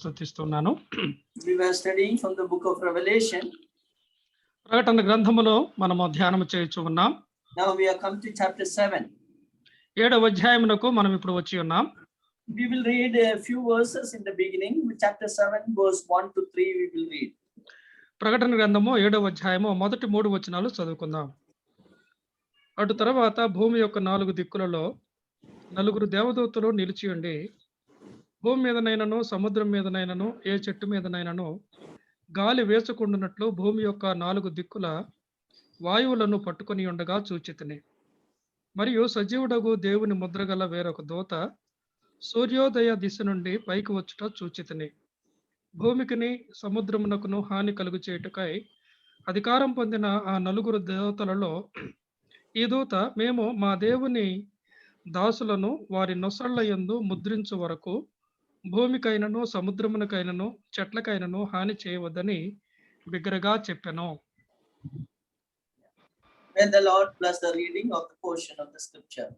స్తుతిస్తున్నాను. We were studying from the book of Revelation. ప్రకటన గ్రంథములో మనము ధ్యానము చేయుచు ఉన్నాం. Now we have come to chapter 7. 7వ అధ్యాయమునకు మనం ఇప్పుడు వచ్చి ఉన్నాం. We will read a few verses in the beginning. Chapter 7 verse 1 to 3 we will read. ప్రకటన గ్రంథము 7వ అధ్యాయము మొదటి 3 వచనాలు చదువుకుందాం. అటు తర్వాత భూమి యొక్క 4 దిక్కులలో 4 దేవదూతలు నిలిచి ఉండి, భూమి మీదనైనను సముద్రం మీదనైనను ఏ చెట్టు మీదనైనను గాలి వేసుకుండునట్లు భూమి యొక్క 4 దిక్కుల వాయువులను పట్టుకొని ఉండగా చూచితిని. మరియు సజీవుడగు దేవుని ముద్రగల వేరొక దూత సూర్యోదయ దిశ నుండి పైకి వచ్చుట చూచితిని. భూమికిని సముద్రమునకును హాని కలుగు చేయుటకై అధికారం పొందిన ఆ 4 దేవతలలో ఈ దూత, మేము మా దేవుని దాసులను వారి నొసళ్ళ యందు ముద్రించు వరకు భూమికైనను సముద్రమునకైనను చెట్లకైనను హాని చేయవద్దని బిగ్గరగా చెప్పెను. May the Lord bless the reading of the portion of the scripture.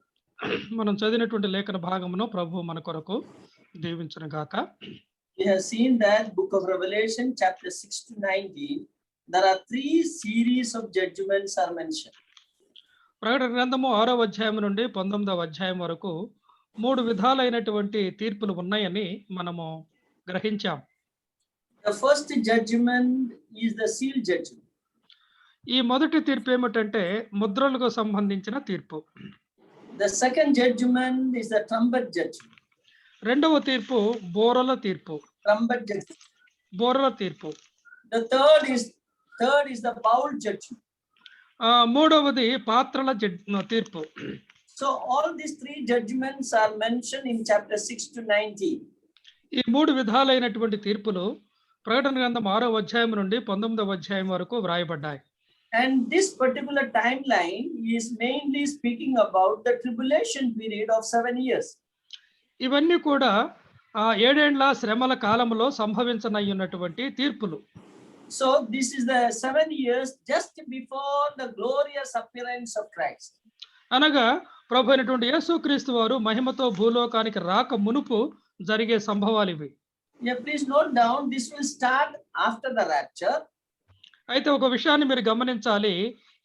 మనం చదివినటువంటి లేఖన భాగమును ప్రభు మన కొరకు దీవించును గాక. We have seen that book of Revelation chapter 6 to 19. There are 3 series of judgments are mentioned. ప్రకటన గ్రంథము 6వ అధ్యాయం నుండి 19వ అధ్యాయం వరకు 3 విధాలైనటువంటి తీర్పులు ఉన్నాయని మనము గ్రహించాం. The first judgment is the seal judgment. ఈ మొదటి తీర్పు ఏమిటంటే ముద్రలకు సంబంధించిన తీర్పు. The second judgment is the trumpet judgment. రెండవ తీర్పు బోరల తీర్పు. Trumpet judgment. బోరల తీర్పు. The third is the bowl judgment. మూడవది పాత్రల తీర్పు. So all these 3 judgments are mentioned in chapter 6 to 19. ఈ 3 విధాలైనటువంటి తీర్పులు ప్రకటన గ్రంథం 6వ అధ్యాయం నుండి 19వ అధ్యాయం వరకు వ్రాయబడ్డాయి. And this particular timeline is mainly speaking about the tribulation period of 7 years. ఇవన్నీ కూడా 7 ఏండ్ల శ్రమల కాలంలో సంభవించనయ్యున్నటువంటి తీర్పులు. So this is the 7 years just before the glorious appearance of Christ. అనగా ప్రభు అయినటువంటి యేసుక్రీస్తు వారు మహిమతో భూలోకానికి రాక మునుపు జరిగే సంభవాలు ఇవి. Yeah, please note down, this will start after the rapture. అయితే ఒక విషయాన్ని మీరు గమనించాలి.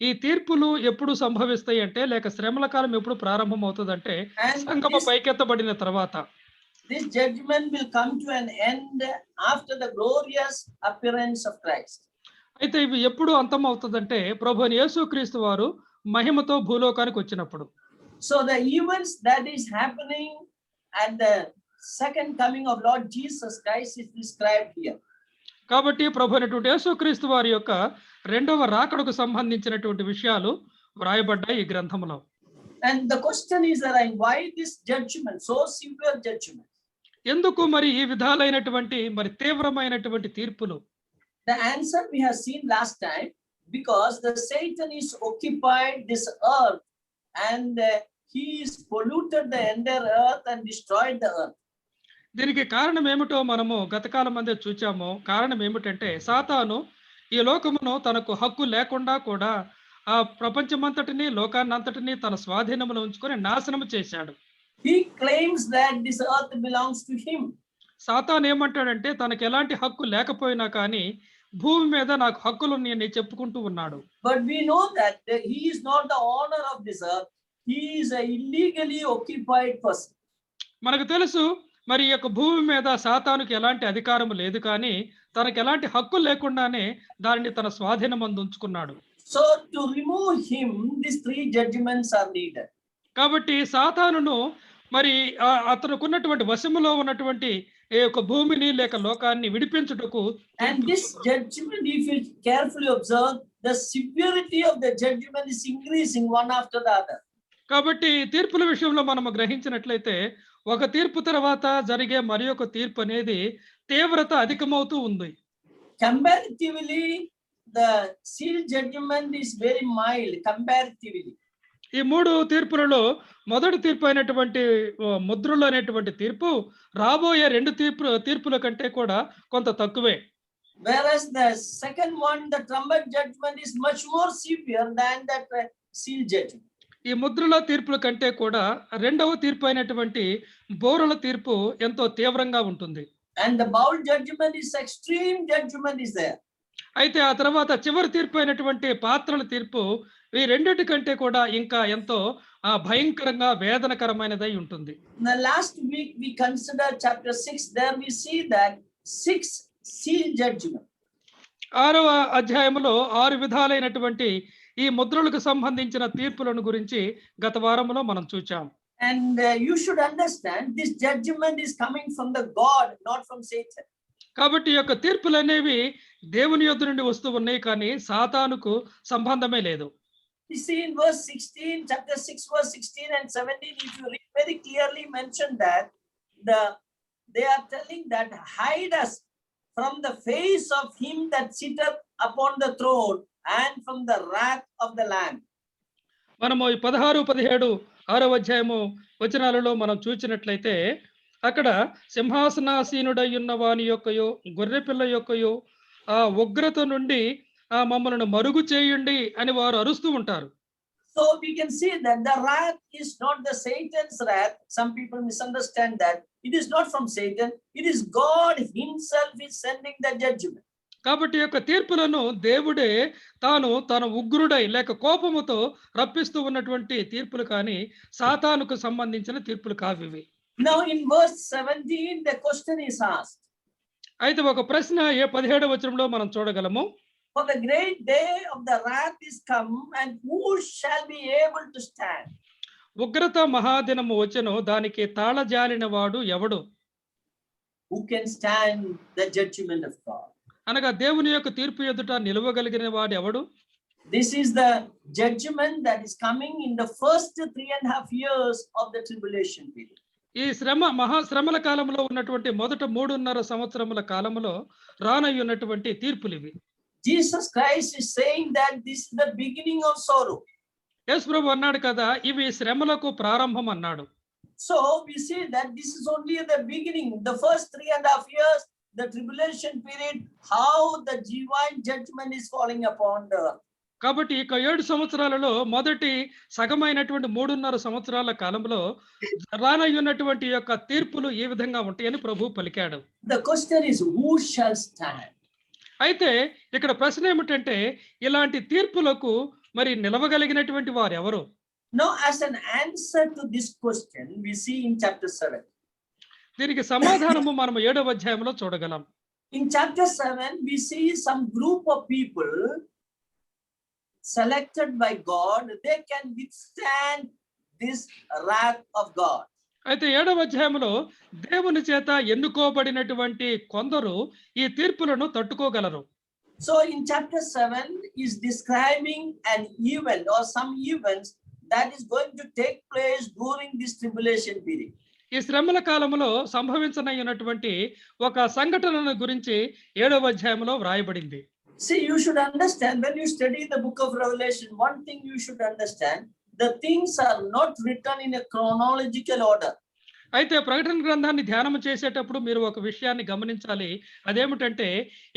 ఈ తీర్పులు ఎప్పుడు సంభవిస్తాయి అంటే, లేక శ్రమల కాలం ఎప్పుడు ప్రారంభం అవుతుందంటే సంగమ పైకెత్తబడిన తర్వాత. This judgment will come to an end after the glorious appearance of Christ. అయితే ఇవి ఎప్పుడు అంతం అవుతుందంటే ప్రభు యేసుక్రీస్తు వారు మహిమతో భూలోకానికి వచ్చినప్పుడు. So the events that is happening at the second coming of Lord Jesus Christ is described here. కాబట్టి ప్రభు అయినటువంటి యేసుక్రీస్తు వారి యొక్క రెండవ రాకడకు సంబంధించినటువంటి విషయాలు వ్రాయబడ్డాయి ఈ గ్రంథంలో. And the question is arising, why this judgment, so severe judgment? ఎందుకు మరి ఈ విధాలైనటువంటి మరి తీవ్రమైనటువంటి తీర్పులు? The answer we have seen last time, because the Satan is occupied this earth and he is polluted the entire earth and destroyed the earth. దీనికి కారణం ఏమిటో మనము గతకాలం అందే చూచాము. కారణం ఏమిటంటే సాతాను ఈ లోకమును తనకు హక్కు లేకుండా కూడా ఆ ప్రపంచమంతటిని లోకాన్నంతటిని తన స్వాధీనంలో ఉంచుకొని నాశనం చేశాడు. He claims that this earth belongs to him. సాతాను ఏమంటాడంటే తనకు ఎలాంటి హక్కు లేకపోయినా కానీ భూమి మీద నాకు హక్కులు ఉన్నాయని చెప్పుకుంటూ ఉన్నాడు. But we know that he is not the owner of this earth. He is an illegally occupied person. మనకు తెలుసు మరి ఈ యొక్క భూమి మీద సాతానుకి ఎలాంటి అధికారం లేదు, కానీ తనకు ఎలాంటి హక్కు లేకుండానే దానిని తన స్వాధీనం ఉంచుకున్నాడు. So to remove him, these 3 judgments are needed. కాబట్టి సాతానును మరి అతనుకున్నటువంటి వశములో ఉన్నటువంటి ఈ యొక్క భూమిని లేక లోకాన్ని విడిపించుటకు. And this judgment, if you carefully observe, the severity of the judgment is increasing one after the other. కాబట్టి తీర్పుల విషయంలో మనం గ్రహించినట్లయితే ఒక తీర్పు తర్వాత జరిగే మరి ఒక తీర్పు అనేది తీవ్రత అధికమవుతూ ఉంది. Comparatively, the seal judgment is very mild comparatively. ఈ 3 తీర్పులలో మొదటి తీర్పు అయినటువంటి ముద్రలు అనేటువంటి తీర్పు రాబోయే 2 తీర్పుల కంటే కూడా కొంత తక్కువే. Whereas the second one, the trumpet judgment, is much more severe than that seal judgment. ఈ ముద్రల తీర్పుల కంటే కూడా రెండవ తీర్పు అయినటువంటి బోరల తీర్పు ఎంతో తీవ్రంగా ఉంటుంది. And the bowl judgment is extreme judgment is there. అయితే ఆ తర్వాత చివరి తీర్పు అయినటువంటి పాత్రల తీర్పు ఈ రెండిటి కంటే కూడా ఇంకా ఎంతో భయంకరంగా వేదనకరమైనదై ఉంటుంది. In the last week we considered chapter 6. There we see that 6 seal judgment. 6వ అధ్యాయములో 6 విధాలైనటువంటి ఈ ముద్రలకు సంబంధించిన తీర్పులను గురించి గత వారంలో మనం చూచాం. And you should understand this judgment is coming from the God, not from Satan. కాబట్టి ఈ యొక్క తీర్పులు అనేవి దేవుని యొద్ద నుండి వస్తూ ఉన్నాయి, కానీ సాతానుకు సంబంధమే లేదు. You see in verse 16, chapter 6, verse 16 and 17, if you read very clearly mentioned that they are telling that hide us from the face of him that sitteth upon the throne and from the wrath of the Lamb. మనము ఈ 16, 17 6వ అధ్యాయము వచనాలలో మనం చూచినట్లయితే అక్కడ సింహాసనాసీనుడై ఉన్న వాని యొక్కయో గొర్రెపిల్ల యొక్కయో ఆ ఉగ్రత నుండి మమ్మల్ని మరుగు చేయండి అని వారు అరుస్తూ ఉంటారు. So we can see that the wrath is not the Satan's wrath. Some people misunderstand that. It is not from Satan. It is God himself is sending the judgment. కాబట్టి యొక్క తీర్పులను దేవుడే తాను తన ఉగ్రుడై లేక కోపముతో రప్పిస్తూ ఉన్నటువంటి తీర్పులు కానీ సాతానుకు సంబంధించిన తీర్పులు కావివి. Now in verse 17 the question is asked. అయితే ఒక ప్రశ్న 17వ వచనంలో మనం చూడగలము. For the great day of the wrath is come, and who shall be able to stand? ఉగ్రత మహాదినము వచ్చెను, దానికి తాళజాలిన వాడు ఎవడు? Who can stand the judgment of God? అనగా దేవుని యొక్క తీర్పు ఎదుట నిలవగలిగిన వాడు ఎవడు? This is the judgment that is coming in the first 3.5 years of the tribulation period. ఈ మహాశ్రమల కాలంలో ఉన్నటువంటి మొదట 3.5 సంవత్సరముల కాలంలో రానయ్యున్నటువంటి తీర్పులు ఇవి. Jesus Christ is saying that this is the beginning of sorrow. యేసు ప్రభు అన్నాడు కదా, ఇవి శ్రమలకు ప్రారంభం అన్నాడు. So we see that this is only the beginning, the first 3.5 years, the tribulation period, how the divine judgment is falling upon the earth. కాబట్టి ఇక 7 సంవత్సరాలలో మొదటి సగమైనటువంటి 3.5 సంవత్సరాల కాలంలో రానయ్యున్నటువంటి యొక్క తీర్పులు ఈ విధంగా ఉంటాయని ప్రభు పలికాడు. The question is who shall stand? అయితే ఇక్కడ ప్రశ్న ఏమిటంటే ఇలాంటి తీర్పులకు మరి నిలవగలిగినటువంటి వారు ఎవరు? Now as an answer to this question we see in chapter 7. దీనికి సమాధానము మనం 7వ అధ్యాయంలో చూడగలం. In chapter 7 we see some group of people selected by God. They can withstand this wrath of God. అయితే 7వ అధ్యాయంలో దేవుని చేత ఎన్నుకోబడినటువంటి కొందరు ఈ తీర్పులను తట్టుకోగలరు. So in chapter 7 is describing an event or some events that is going to take place during this tribulation period. ఈ శ్రమల కాలంలో సంభవించనయ్యున్నటువంటి ఒక సంఘటనను గురించి 7వ అధ్యాయంలో వ్రాయబడింది. See, you should understand when you study the book of Revelation, one thing you should understand, the things are not written in a chronological order. అయితే ప్రకటన గ్రంథాన్ని ధ్యానం చేసేటప్పుడు మీరు ఒక విషయాన్ని గమనించాలి. అదేమిటంటే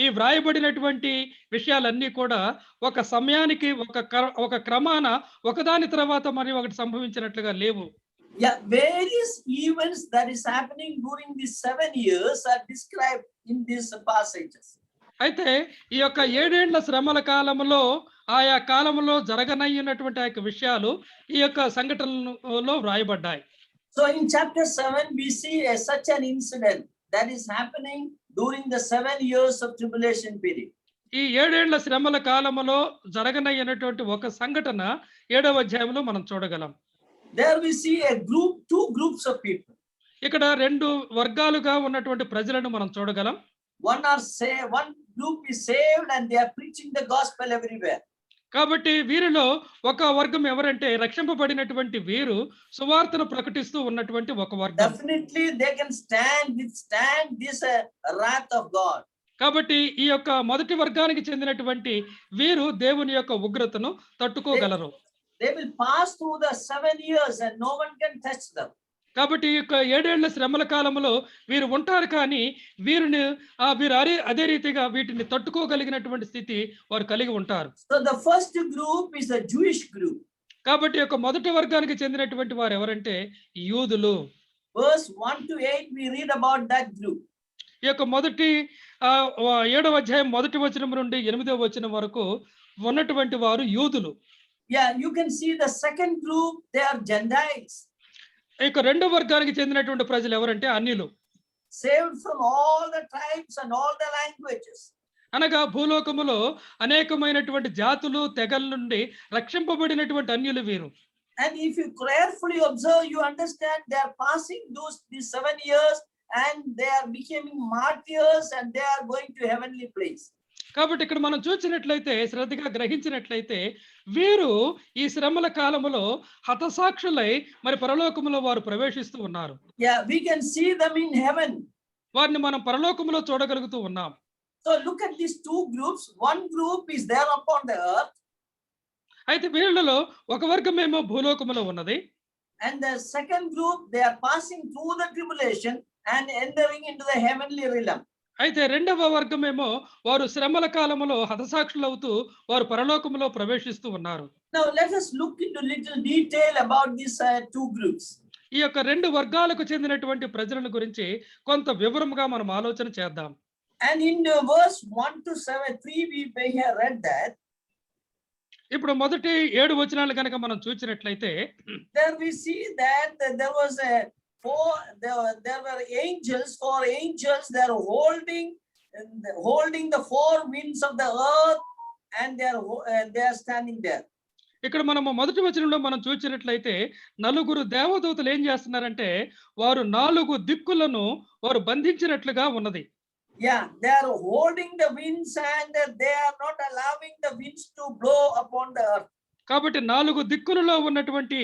ఈ వ్రాయబడినటువంటి విషయాలన్నీ కూడా ఒక సమయానికి ఒక క్రమాన ఒకదాని తర్వాత మరి ఒకటి సంభవించినట్లుగా లేవు. Yeah, various events that is happening during these 7 years are described in these passages. అయితే ఈ యొక్క 7 ఏండ్ల శ్రమల కాలంలో ఆయా కాలంలో జరగనయ్యున్నటువంటి ఆ యొక్క విషయాలు ఈ యొక్క సంఘటనలో వ్రాయబడ్డాయి. So in chapter 7 we see such an incident that is happening during the 7 years of tribulation period. ఈ 7 ఏండ్ల శ్రమల కాలంలో జరగనయ్యున్నటువంటి ఒక సంఘటన 7వ అధ్యాయంలో మనం చూడగలం. There we see two groups of people. ఇక్కడ 2 వర్గాలుగా ఉన్నటువంటి ప్రజలను మనం చూడగలం. One group is saved and they are preaching the gospel everywhere. కాబట్టి వీరిలో ఒక వర్గం ఎవరంటే రక్షింపబడినటువంటి వీరు సువార్తను ప్రకటిస్తూ ఉన్నటువంటి ఒక వర్గం. Definitely they can withstand this wrath of God. కాబట్టి ఈ యొక్క మొదటి వర్గానికి చెందినటువంటి వీరు దేవుని యొక్క ఉగ్రతను తట్టుకోగలరు. They will pass through the 7 years and no one can touch them. కాబట్టి ఈ యొక్క 7 ఏళ్ల శ్రమల కాలంలో వీరు ఉంటారు, కానీ వీరు అదే రీతిగా వీటిని తట్టుకోగలిగినటువంటి స్థితి వారు కలిగి ఉంటారు. So the first group is a Jewish group. కాబట్టి యొక్క మొదటి వర్గానికి చెందినటువంటి వారు ఎవరంటే యూదులు. Verse 1 to 8 we read about that group. ఈ యొక్క మొదటి 7వ అధ్యాయం మొదటి వచనం నుండి 8వ వచనం వరకు ఉన్నటువంటి వారు యూదులు. Yeah, you can see the second group, they are Gentiles, ఇక రెండో వర్గానికి చెందినటువంటి ప్రజలు ఎవరంటే అన్యులు. saved from all the tribes and all the languages. అనగా భూలోకములో అనేకమైనటువంటి జాతులు, తెగల నుండి రక్షింపబడినటువంటి అన్యులు వీరు. And if you carefully observe, you understand they are passing these 7 years and they are becoming martyrs and they are going to heavenly place. కాబట్టి ఇక్కడ మనం చూసినట్లయితే, శ్రద్ధగా గ్రహించినట్లయితే, వీరు ఈ శ్రమల కాలములో హతసాక్షులై మరి పరలోకములో వారు ప్రవేశిస్తూ ఉన్నారు. Yeah, we can see them in heaven. వారిని మనం పరలోకములో చూడగలుగుతూ ఉన్నాం. So look at these two groups. One group is there upon the earth, అయితే వీళ్ళలో ఒక వర్గమేమో భూలోకములో ఉన్నది. and the second group, they are passing through the tribulation and entering into the heavenly realm. అయితే రెండవ వర్గమేమో వారు శ్రమల కాలములో హతసాక్షులవుతూ వారు పరలోకములో ప్రవేశిస్తూ ఉన్నారు. Now let us look into little detail about these two groups. ఈ యొక్క రెండు వర్గాలకు చెందినటువంటి ప్రజలను గురించి కొంత వివరముగా మనం ఆలోచన చేద్దాం. And in verse 1 to 3, we have read that ఇప్పుడు మొదటి 7 వచనాలు కనుక మనం చూసినట్లయితే, there we see that there was there were angels, 4 angels, they are holding the 4 winds of the earth, and they are standing there. ఇక్కడ మనము మొదటి వచనంలో మనం చూసినట్లయితే నలుగురు దేవదూతలు ఏం చేస్తున్నారంటే వారు 4 దిక్కులను వారు బంధించినట్లుగా ఉన్నది. Yeah, they are holding the winds and they are not allowing the winds to blow upon the earth. కాబట్టి 4 దిక్కులలో ఉన్నటువంటి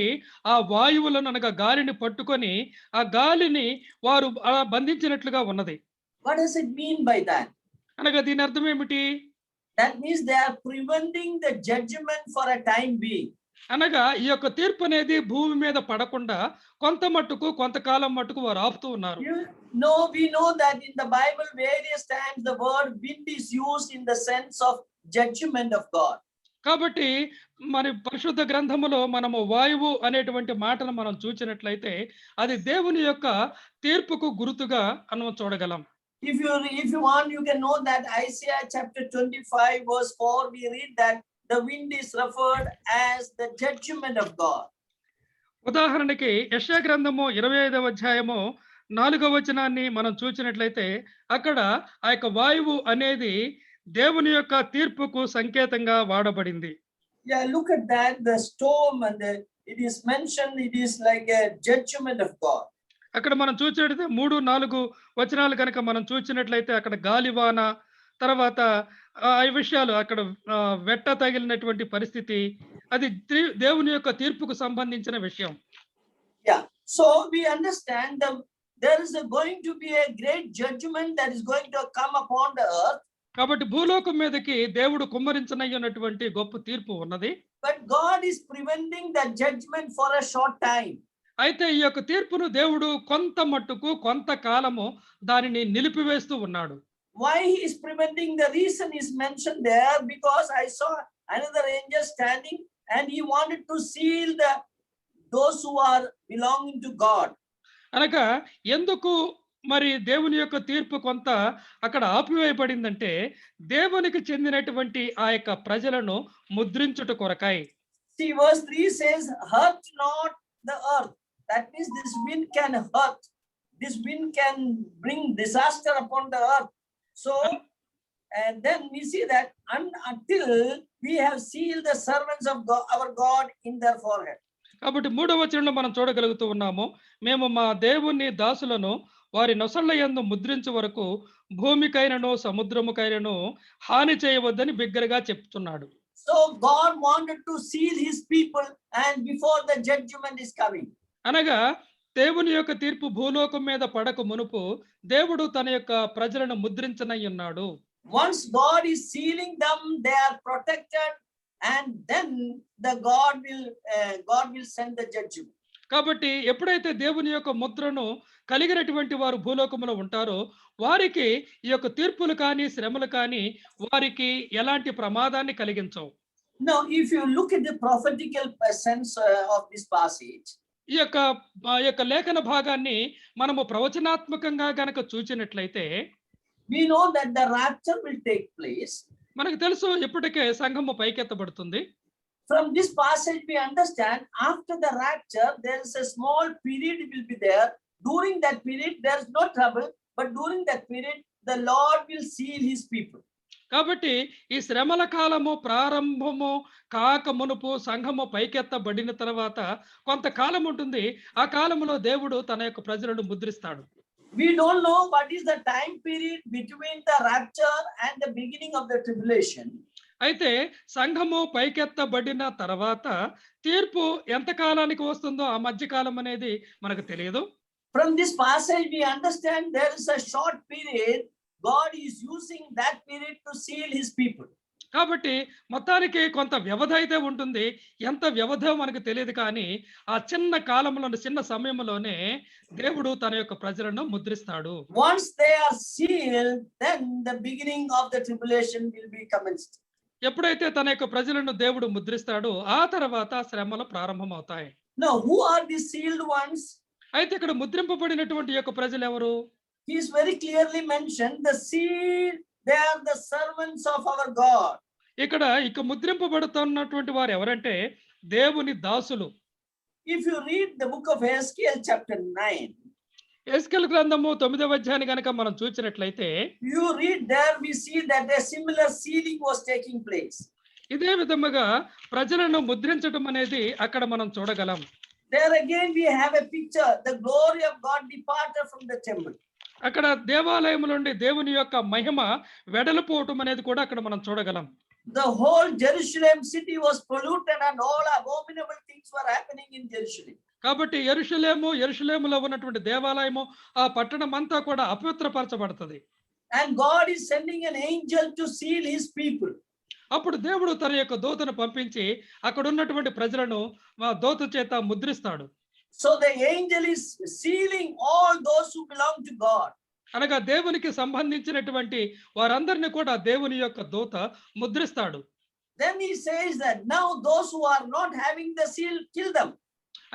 ఆ వాయువులను అనగా గాలిని పట్టుకొని ఆ గాలిని వారు అలా బంధించినట్లుగా ఉన్నది. What does it mean by that? అనగా దీని అర్థం ఏమిటి? That means they are preventing the judgment for a time being. అనగా ఈ యొక్క తీర్పు అనేది భూమి మీద పడకుండా కొంత మట్టుకు కొంతకాలం మట్టుకు వారు ఆపుతూ ఉన్నారు. We know that in the Bible various times the word wind is used in the sense of judgment of God. కాబట్టి మరి పరిశుద్ధ గ్రంథములో మనము వాయువు అనేటువంటి మాటను మనం చూసినట్లయితే అది దేవుని యొక్క తీర్పుకు గుర్తుగా మనం చూడగలం. If you want, you can know that Isaiah chapter 25 verse 4, we read that the wind is referred as the judgment of God. ఉదాహరణకి యెషయా గ్రంథము 25వ అధ్యాయము 4వ వచనాన్ని మనం చూసినట్లయితే అక్కడ ఆ యొక్క వాయువు అనేది దేవుని యొక్క తీర్పుకు సంకేతంగా వాడబడింది. Yeah, look at that, the storm, and it is mentioned, it is like a judgment of God. అక్కడ మనం చూసినట్లయితే 3-4 వచనాలు కనుక మనం చూసినట్లయితే అక్కడ గాలివాన, తర్వాత ఈ విషయాలు అక్కడ వెట్ట తగిలినటువంటి పరిస్థితి, అది దేవుని యొక్క తీర్పుకు సంబంధించిన విషయం. Yeah, so we understand that there is going to be a great judgment that is going to come upon the earth. కాబట్టి భూలోకం మీదకి దేవుడు కుమ్మరించనయ్యున్నటువంటి గొప్ప తీర్పు ఉన్నది. But God is preventing that judgment for a short time. అయితే ఈ యొక్క తీర్పును దేవుడు కొంత మట్టుకు కొంతకాలము దానిని నిలిపివేస్తూ ఉన్నాడు. Why he is preventing? The reason is mentioned there, because I saw another angel standing and he wanted to seal those who are belonging to God. అనగా ఎందుకు మరి దేవుని యొక్క తీర్పు కొంత అక్కడ ఆపివేయబడిందంటే దేవునికి చెందినటువంటి ఆ యొక్క ప్రజలను ముద్రించుట కొరకై. See, verse 3 says, hurt not the earth. That means this wind can hurt. This wind can bring disaster upon the earth. So, and then we see that until we have sealed the servants of God, our God, in their forehead. కాబట్టి 3వ వచనంలో మనం చూడగలుగుతూ ఉన్నాము, మేము మా దేవుని దాసులను వారి నొసళ్ళ యందు ముద్రించే వరకు భూమికైనను సముద్రముకైనను హాని చేయవద్దని బిగ్గరగా చెప్తున్నాడు. So God wanted to seal his people and before the judgment is coming. అనగా దేవుని యొక్క తీర్పు భూలోకం మీద పడక మునుపు దేవుడు తన యొక్క ప్రజలను ముద్రించనై ఉన్నాడు. Once God is sealing them, they are protected, and then God will send the judgment. కాబట్టి ఎప్పుడైతే దేవుని యొక్క ముద్రను కలిగినటువంటి వారు భూలోకములో ఉంటారో వారికి ఈ యొక్క తీర్పులు కానీ శ్రమలు కానీ వారికి ఎలాంటి ప్రమాదాన్ని కలిగించవు. Now, if you look at the prophetical sense of this passage, ఈ యొక్క లేఖన భాగాన్ని మనము ప్రవచనాత్మకంగా గనక చూచినట్లయితే, We know that the rapture will take place. మనకు తెలుసు ఇప్పటికే సంఘము పైకెత్తబడుతుంది. From this passage, we understand after the rapture, there is a small period will be there. During that period, there is no trouble, but during that period, the Lord will seal his people. కాబట్టి ఈ శ్రమల కాలము ప్రారంభము కాక మునుపు సంఘము పైకెత్తబడిన తర్వాత కొంతకాలం ఉంటుంది. ఆ కాలములో దేవుడు తన యొక్క ప్రజలను ముద్రిస్తాడు. We don't know what is the time period between the rapture and the beginning of the tribulation. అయితే సంఘము పైకెత్తబడిన తర్వాత తీర్పు ఎంత కాలానికి వస్తుందో ఆ మధ్య కాలం అనేది మనకు తెలియదు. From this passage, we understand there is a short period. God is using that period to seal his people. కాబట్టి మొత్తానికి కొంత వ్యవధి అయితే ఉంటుంది. ఎంత వ్యవధో మనకు తెలియదు, కానీ ఆ చిన్న కాలంలో చిన్న సమయంలోనే దేవుడు తన యొక్క ప్రజలను ముద్రిస్తాడు. Once they are sealed, then the beginning of the tribulation will be commenced. ఎప్పుడైతే తన యొక్క ప్రజలను దేవుడు ముద్రిస్తాడో ఆ తర్వాత శ్రమలు ప్రారంభమవుతాయి. Now, who are these sealed ones? అయితే ఇక్కడ ముద్రింపబడినటువంటి యొక్క ప్రజలు ఎవరు? He is very clearly mentioned. The sealed, they are the servants of our God. ఇక్కడ ముద్రింపబడుతున్నటువంటి వారు ఎవరంటే దేవుని దాసులు. If you read the book of Ezekiel chapter 9, ఎస్కేలు గ్రంథము 9వ అధ్యాయాన్ని గనక మనం చూసినట్లయితే you read there, we see that a similar sealing was taking place. ఇదే విధముగా ప్రజలను ముద్రించడం అనేది అక్కడ మనం చూడగలం. There again we have a picture. The glory of God departed from the temple. అక్కడ దేవాలయం నుండి దేవుని యొక్క మహిమ వెడలిపోవటం అనేది కూడా అక్కడ మనం చూడగలం. The whole Jerusalem city was polluted and all abominable things were happening in Jerusalem. కాబట్టి యెరూషలేములో ఉన్నటువంటి దేవాలయము ఆ పట్టణం అంతా కూడా అపవిత్రపరచబడుతుంది. And God is sending an angel to seal his people. అప్పుడు దేవుడు తన యొక్క దూతను పంపించి అక్కడ ఉన్నటువంటి ప్రజలను దూత చేత ముద్రిస్తాడు. So the angel is sealing all those who belong to God. అనగా దేవునికి సంబంధించినటువంటి వారందరిని కూడా దేవుని యొక్క దూత ముద్రిస్తాడు. Then he says that now those who are not having the seal, kill them.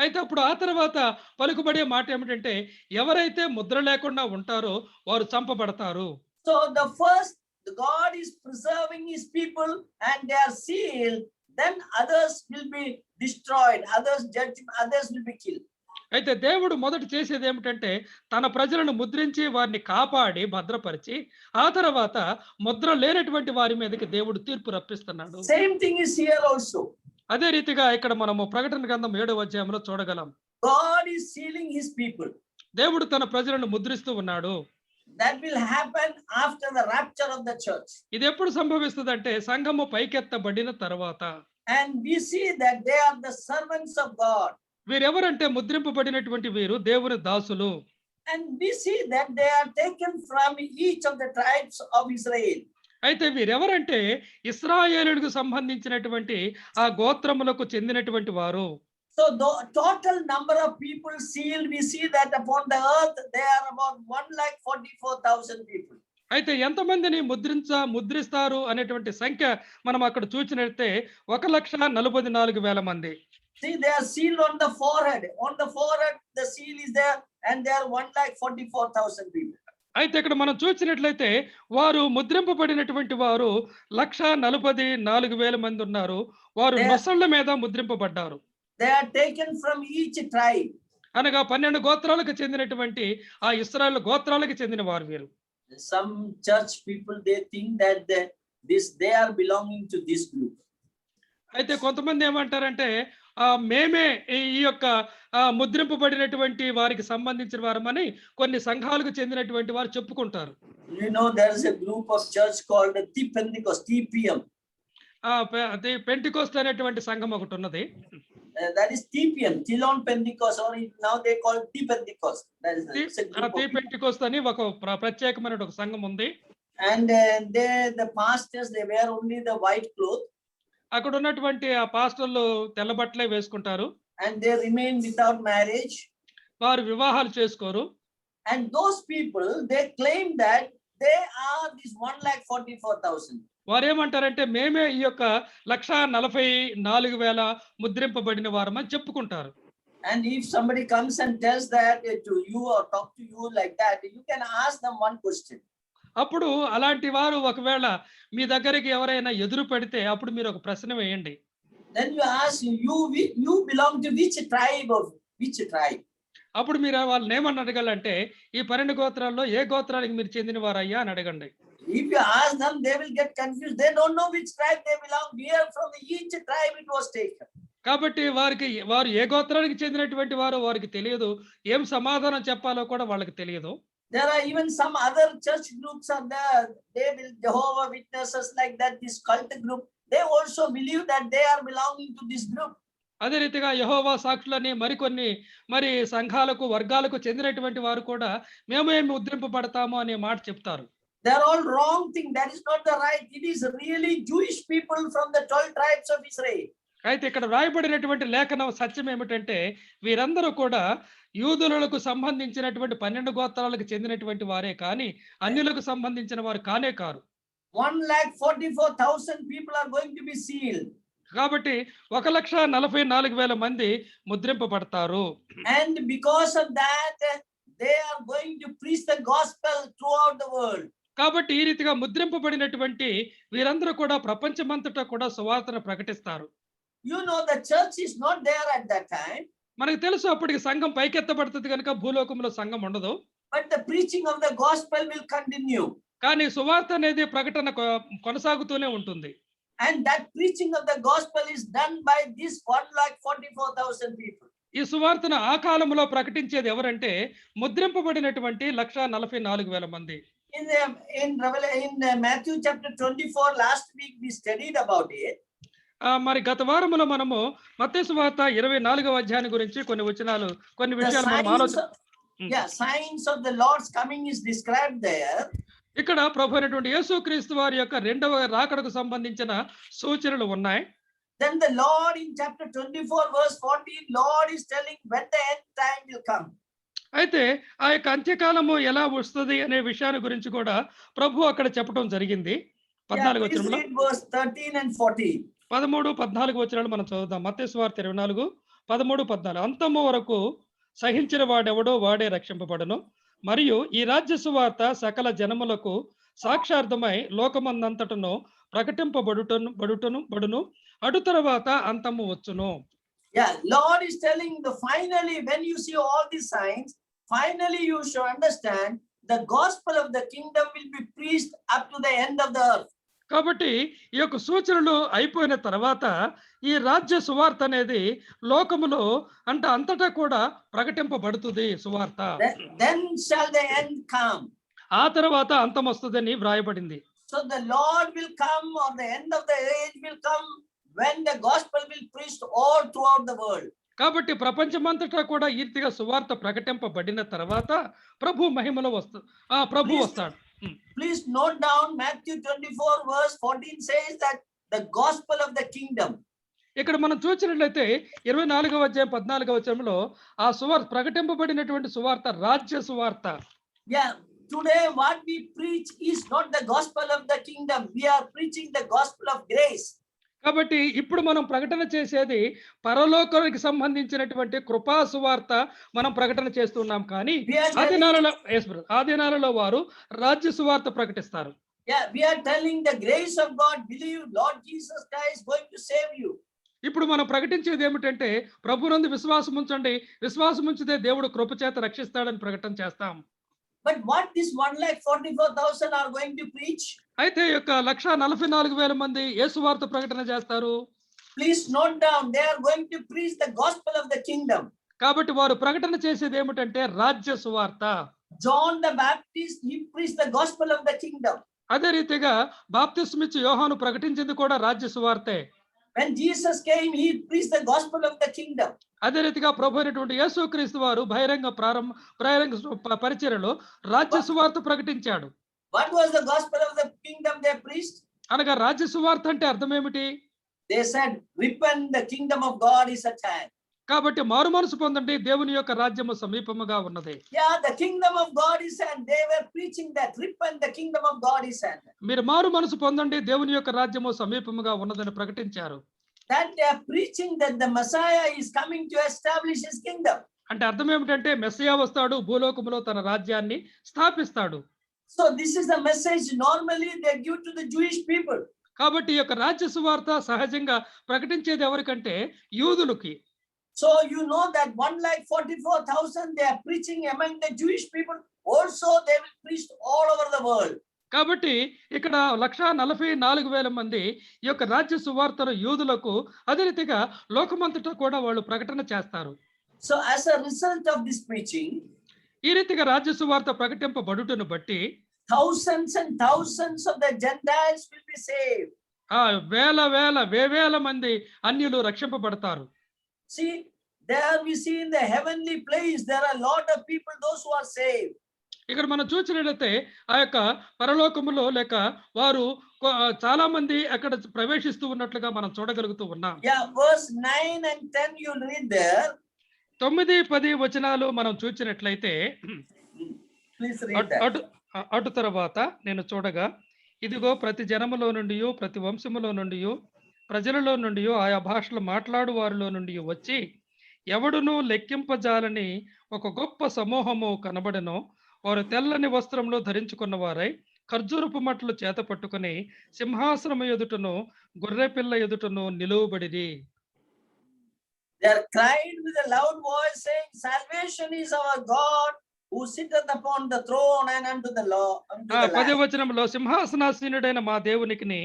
అయితే అప్పుడు ఆ తర్వాత పలుకుబడే మాట ఏమిటంటే ఎవరైతే ముద్ర లేకుండా ఉంటారో వారు చంపబడతారు. So the first, God is preserving his people and they are sealed. Then others will be destroyed. Others will be killed. అయితే దేవుడు మొదట చేసేది ఏమిటంటే తన ప్రజలను ముద్రించి వారిని కాపాడి భద్రపరిచి ఆ తర్వాత ముద్ర లేనటువంటి వారి మీదకి దేవుడు తీర్పు రప్పిస్తున్నాడు. Same thing is here also. అదే రీతిగా ఇక్కడ మనము ప్రకటన గ్రంథం 7వ అధ్యాయంలో చూడగలం. God is sealing his people. దేవుడు తన ప్రజలను ముద్రిస్తూ ఉన్నాడు. That will happen after the rapture of the church. ఇది ఎప్పుడు సంభవిస్తుందంటే సంఘము పైకెత్తబడిన తర్వాత. And we see that they are the servants of God. వీరెవరంటే ముద్రింపబడినటువంటి వీరు దేవుని దాసులు. And we see that they are taken from each of the tribes of Israel. అయితే వీరెవరంటే ఇశ్రాయేలుకు సంబంధించినటువంటి ఆ గోత్రములకు చెందినటువంటి వారు. So the total number of people sealed, we see that upon the earth there are about 1,44,000 people. అయితే ఎంతమందిని ముద్రిస్తారు అనేటువంటి సంఖ్య మనం అక్కడ చూసినట్లయితే 1,44,000 మంది. See, they are sealed on the forehead. On the forehead, the seal is there, and there are 1,44,000 people. అయితే ఇక్కడ మనం చూసినట్లయితే వారు ముద్రింపబడినటువంటి వారు 1,44,000 మంది ఉన్నారు. వారు నొసళ్ళ మీద ముద్రింపబడ్డారు. They are taken from each tribe. అనగా 12 గోత్రాలకు చెందినటువంటి ఆ ఇశ్రాయేలు గోత్రాలకు చెందిన వారు వీరు. Some church people, they think that they are belonging to this group. అయితే కొంతమంది ఏమంటారంటే మేమే ఈ యొక్క ముద్రింపబడినటువంటి వారికి సంబంధించిన వారమని కొన్ని సంఘాలకు చెందినటువంటి వారు చెప్పుకుంటారు. You know, there is a group of church called the Pentecost, TPM. అది పెంటికోస్ట్ అనేటువంటి సంఘం ఒకటి ఉన్నది. That is TPM, Tilon Pentecost, or now they call T Pentecost. That is T Pentecost అని ఒక ప్రత్యేకమైన ఒక సంఘం ఉంది. And the pastors, they wear only the white cloth. అక్కడ ఉన్నటువంటి ఆ పాస్టర్లు తెల్ల బట్టలే వేసుకుంటారు. And they remain without marriage. వారు వివాహాలు చేసుకోరు. And those people, they claim that they are this 1,44,000. వారు ఏమంటారంటే మేమే ఈ యొక్క 1,44,000 ముద్రింపబడిన వారమని చెప్పుకుంటారు. And if somebody comes and tells that to you or talk to you like that, you can ask them one question. అప్పుడు అలాంటి వారు ఒకవేళ మీ దగ్గరికి ఎవరైనా ఎదురు పెడితే అప్పుడు మీరు ఒక ప్రశ్న వేయండి. Then you ask, you belong to which tribe of which tribe? అప్పుడు మీరు వాళ్ళని ఏమని అడగాలంటే, ఈ 12 గోత్రాల్లో ఏ గోత్రానికి మీరు చెందిన వారయ్యా అని అడగండి. If you ask them, they will get confused. They don't know which tribe they belong. Where from each tribe it was taken. కాబట్టి వారు ఏ గోత్రానికి చెందినటువంటి వారో వారికి తెలియదు. ఏం సమాధానం చెప్పాలో కూడా వాళ్ళకి తెలియదు. There are even some other church groups are there. They will Jehovah Witnesses like that, this cult group. They also believe that they are belonging to this group. అదే రీతిగా యెహోవా సాక్షులని మరి సంఘాలకు, వర్గాలకు చెందినటువంటి వారు కూడా మేము ముద్రింపబడతాము అనే మాట చెప్తారు. They are all wrong thing. That is not the right. It is really Jewish people from the 12 tribes of Israel. అయితే ఇక్కడ వ్రాయబడినటువంటి లేఖనం సత్యం ఏమిటంటే వీరందరూ కూడా యూదులకు సంబంధించినటువంటి 12 గోత్రాలకు చెందినటువంటి వారే కానీ అన్యులకు సంబంధించిన వారు కానే car. 1,44,000 people are going to be sealed. కాబట్టి 1,44,000 మంది ముద్రింపబడతారు. And because of that, they are going to preach the gospel throughout the world. కాబట్టి ఈ రీతిగా ముద్రింపబడినటువంటి వీరందరూ కూడా ప్రపంచమంతటా కూడా సువార్తను ప్రకటిస్తారు. You know, the church is not there at that time. మనకు తెలుసు అప్పటికి సంఘం పైకెత్తబడుతుంది కనుక భూలోకంలో సంఘం ఉండదు. But the preaching of the gospel will continue. కానీ సువార్త అనేది ప్రకటన కొనసాగుతూనే ఉంటుంది. And that preaching of the gospel is done by this 1,44,000 people. ఈ సువార్తను ఆ కాలంలో ప్రకటించేది ఎవరంటే ముద్రింపబడినటువంటి 1,44,000 మంది. In Matthew chapter 24, last week we studied about it. మరి గత వారములో మనము మత్తయి సువార్త 24వ అధ్యాయం గురించి కొన్ని విషయాలు మనం ఆలోచన. Signs of the Lord's coming is described there. ఇక్కడ ప్రభు అయినటువంటి యేసుక్రీస్తు వారి యొక్క రెండవ రాకడకు సంబంధించిన సూచనలు ఉన్నాయి. Then the Lord in chapter 24 verse 14, Lord is telling when the end time will come. అయితే ఆ యొక్క అంత్యకాలము ఎలా వస్తుంది అనే విషయాన్ని గురించి కూడా ప్రభు అక్కడ చెప్పడం జరిగింది. 14వ వచనంలో verse 13 and 14. 13, 14 వచనాలు మనం చదువుదాం. మత్తయి సువార్త 24, 13, 14. అంతము వరకు సహించిన వాడెవడో వాడే రక్షింపబడును. మరియు ఈ రాజ్య సువార్త సకల జనములకు సాక్షార్థమై లోకమందంతటను ప్రకటింపబడును. అటు తర్వాత అంతము వచ్చును. Yeah, Lord is telling finally when you see all these signs, finally you should understand the gospel of the kingdom will be preached up to the end of the earth. కాబట్టి ఈ యొక్క సూచనలు అయిపోయిన తర్వాత ఈ రాజ్య సువార్త అనేది లోకములో అంటే అంతటా కూడా ప్రకటింపబడుతుంది సువార్త. Then shall the end come. ఆ తర్వాత అంతం వస్తుందని వ్రాయబడింది. So the Lord will come, or the end of the age will come when the gospel will preached all throughout the world. కాబట్టి ప్రపంచమంతటా కూడా ఈ రీతిగా సువార్త ప్రకటింపబడిన తర్వాత ప్రభు మహిమలో వస్తాడు. Please note down Matthew 24 verse 14 says that the gospel of the kingdom. ఇక్కడ మనం చూసినట్లయితే 24వ అధ్యాయం 14వ వచనంలో ఆ సువార్త ప్రకటింపబడినటువంటి సువార్త రాజ్య సువార్త. Yeah, today what we preach is not the gospel of the kingdom. We are preaching the gospel of grace. కాబట్టి ఇప్పుడు మనం ప్రకటన చేసేది పరలోకానికి సంబంధించినటువంటి కృపా సువార్త మనం ప్రకటన చేస్తున్నాం. కానీ ఆ దినాలలో వారు రాజ్య సువార్త ప్రకటిస్తారు. Yeah, we are telling the grace of God. Believe Lord Jesus Christ going to save you. ఇప్పుడు మనం ప్రకటించేది ఏమిటంటే ప్రభునందు విశ్వాసం ఉంచండి, విశ్వాసం ఉంచితే దేవుడు కృప చేత రక్షిస్తాడని ప్రకటన చేస్తాం. But what this 1,44,000 are going to preach? అయితే యొక్క 1,44,000 మంది యేసు వార్త ప్రకటన చేస్తారు. Please note down, they are going to preach the gospel of the kingdom. కాబట్టి వారు ప్రకటన చేసేది ఏమిటంటే రాజ్య సువార్త. John the Baptist, he preached the gospel of the kingdom. అదే రీతిగా బాప్తిస్మిచ్చు యోహాను ప్రకటించింది కూడా రాజ్య సువార్తే. When Jesus came, he preached the gospel of the kingdom. అదే రీతిగా ప్రభు అయినటువంటి యేసుక్రీస్తు వారు బహిరంగ పరిచర్యలో రాజ్య సువార్త ప్రకటించాడు. What was the gospel of the kingdom they preached? అనగా రాజ్య సువార్త అంటే అర్థం ఏమిటి? They said, repent, the kingdom of God is at hand. కాబట్టి మారు మనసు పొందండి, దేవుని యొక్క రాజ్యము సమీపముగా ఉన్నది. Yeah, the kingdom of God is at hand. They were preaching that, repent, the kingdom of God is at hand. మీరు మారు మనసు పొందండి, దేవుని యొక్క రాజ్యము సమీపముగా ఉన్నదని ప్రకటించారు. That they are preaching that the Messiah is coming to establish his kingdom. అంటే అర్థం ఏమిటంటే మెస్సియా వస్తాడు, భూలోకములో తన రాజ్యాన్ని స్థాపిస్తాడు. So this is the message normally they give to the Jewish people. కాబట్టి ఈ యొక్క రాజ్య సువార్త సహజంగా ప్రకటించేది ఎవరికంటే యూదులకి. So you know that 1,44,000 they are preaching among the Jewish people. Also they will preach all over the world. కాబట్టి ఇక్కడ 1,44,000 మంది ఈ యొక్క రాజ్య సువార్తను యూదులకు, అదే రీతిగా లోకమంతటా కూడా వాళ్ళు ప్రకటన చేస్తారు. So as a result of this preaching, ఈ రీతిగా రాజ్య సువార్త ప్రకటింపబడుటను బట్టి thousands and thousands of the Gentiles will be saved. వేవేల మంది అన్యులు రక్షింపబడతారు. See, there we see in the heavenly place, there are a lot of people, those who are saved. ఇక్కడ మనం చూసినట్లయితే ఆ యొక్క పరలోకములో లేక వారు చాలా మంది అక్కడ ప్రవేశిస్తూ ఉన్నట్లుగా మనం చూడగలుగుతూ ఉన్నాం. Yeah, verse 9 and 10 you'll read there. 9-10 వచనాలు మనం చూసినట్లయితే Please read that. అటు తర్వాత నేను చూడగా, ఇదిగో ప్రతి జనములో నుండి, ప్రతి వంశములో నుండి, ప్రజలలో నుండి, ఆయా భాషలు మాట్లాడు వారిలో నుండి వచ్చి ఎవడును లెక్కింపజాలని ఒక గొప్ప సమూహము కనబడెను. వారు తెల్లని వస్త్రములు ధరించుకున్న వారై ఖర్జూరపు మట్టలు చేత పట్టుకుని సింహాసనము ఎదుటను గొర్రెపిల్ల ఎదుటను నిలువబడిరి. They are cried with a loud voice, saying, "Salvation is our God, who sitteth upon the throne and unto the law." 10వ వచనంలో సింహాసనాసీనుడైన మా దేవునికిని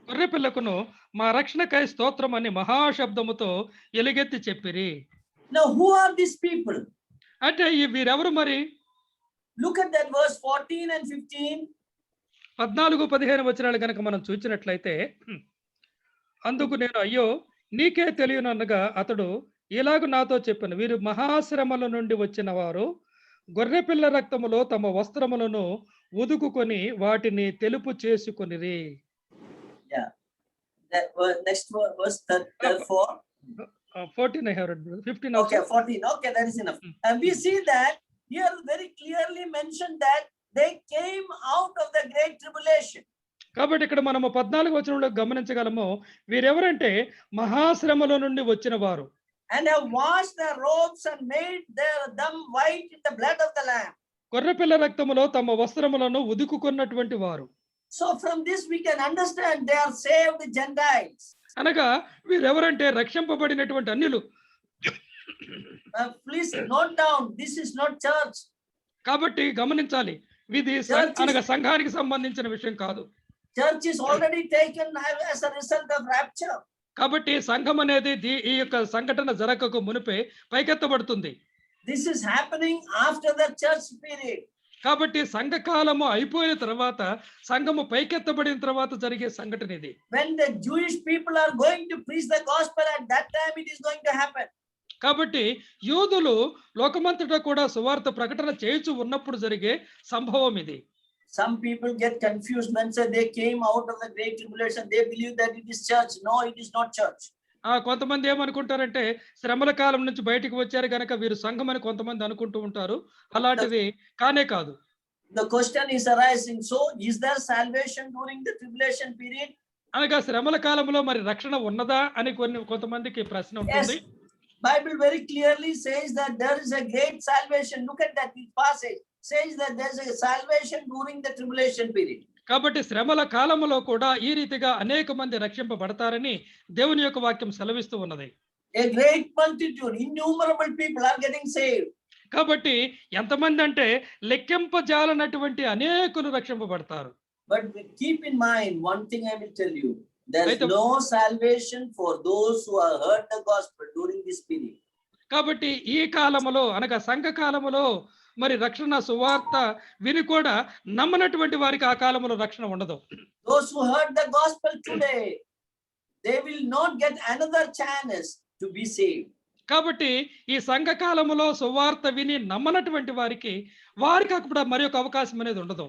గొర్రెపిల్లకును మా రక్షణకై స్తోత్రం అని మహాశబ్దముతో ఎలుగెత్తి చెప్పిరి. Now who are these people? అంటే వీరెవరు మరి? Look at that verse 14 and 15. 14-15 వచనాలు గనక మనం చూసినట్లయితే, అందుకు నేను అయ్యో నీకే తెలియననగా అతడు ఇలాగ నాతో చెప్పాను, వీరు మహాశ్రమల నుండి వచ్చిన వారు గొర్రెపిల్ల రక్తములో తమ వస్త్రములను ఉదుకుకొని వాటిని తెలుపు చేసుకొనిరి. Yeah, that next verse 4. 14 I have read, 15 also. Okay, 14. Okay, that is enough. And we see that here very clearly mentioned that they came out of the great tribulation. కాబట్టి ఇక్కడ మనము 14వ వచనంలో గమనించగలము, వీరెవరంటే మహాశ్రమలో నుండి వచ్చిన వారు. And have washed their robes and made them white in the blood of the Lamb. గొర్రెపిల్ల రక్తములో తమ వస్త్రములను ఉదుకుకున్నటువంటి వారు. So from this we can understand they are saved Gentiles. అనగా వీరెవరంటే రక్షింపబడినటువంటి అన్యులు. Please note down, this is not church. కాబట్టి గమనించాలి, ఇది అనగా సంఘానికి సంబంధించిన విషయం కాదు. Church is already taken as a result of rapture. కాబట్టి సంఘం అనేది ఈ యొక్క సంఘటన జరగక మునిపే పైకెత్తబడుతుంది. This is happening after the church period. కాబట్టి సంఘకాలము అయిపోయిన తర్వాత, సంఘము పైకెత్తబడిన తర్వాత జరిగే సంఘటన ఇది. When the Jewish people are going to preach the gospel, at that time it is going to happen. కాబట్టి యూదులు లోకమంతటా కూడా సువార్త ప్రకటన చేయుచు ఉన్నప్పుడు జరిగే సంభవం ఇది. Some people get confused when they came out of the great tribulation. They believe that it is church. No, it is not church. కొంతమంది ఏమనుకుంటారంటే శ్రమల కాలం నుంచి బయటికి వచ్చారు గనక వీరు సంఘం అని కొంతమంది అనుకుంటూ ఉంటారు. అలాంటిది కానే కాదు. The question is arising. So, is there salvation during the tribulation period? అనగా శ్రమల కాలంలో మరి రక్షణ ఉన్నదా అని కొంతమందికి ప్రశ్న ఉంటుంది. Yes. Bible very clearly says that there is a great salvation. Look at that passage. Says that there is a salvation during the tribulation period. కాబట్టి శ్రమల కాలములో కూడా ఈ రీతిగా అనేక మంది రక్షింపబడతారని దేవుని యొక్క వాక్యం సెలవిస్తూ ఉన్నది. A great multitude, innumerable people are getting saved. కాబట్టి ఎంతమంది అంటే లెక్కింపజాలనటువంటి అనేకులు రక్షింపబడతారు. But keep in mind one thing I will tell you. There is no salvation for those who have heard the gospel during this period. కాబట్టి ఈ కాలములో అనగా సంఘ కాలములో మరి రక్షణ సువార్త విని కూడా నమ్మనటువంటి వారికి ఆ కాలంలో రక్షణ ఉండదు. Those who heard the gospel today, they will not get another chance to be saved. కాబట్టి ఈ సంఘ కాలములో సువార్త విని నమ్మనటువంటి వారికి అప్పుడు మరి ఒక అవకాశం అనేది ఉండదు.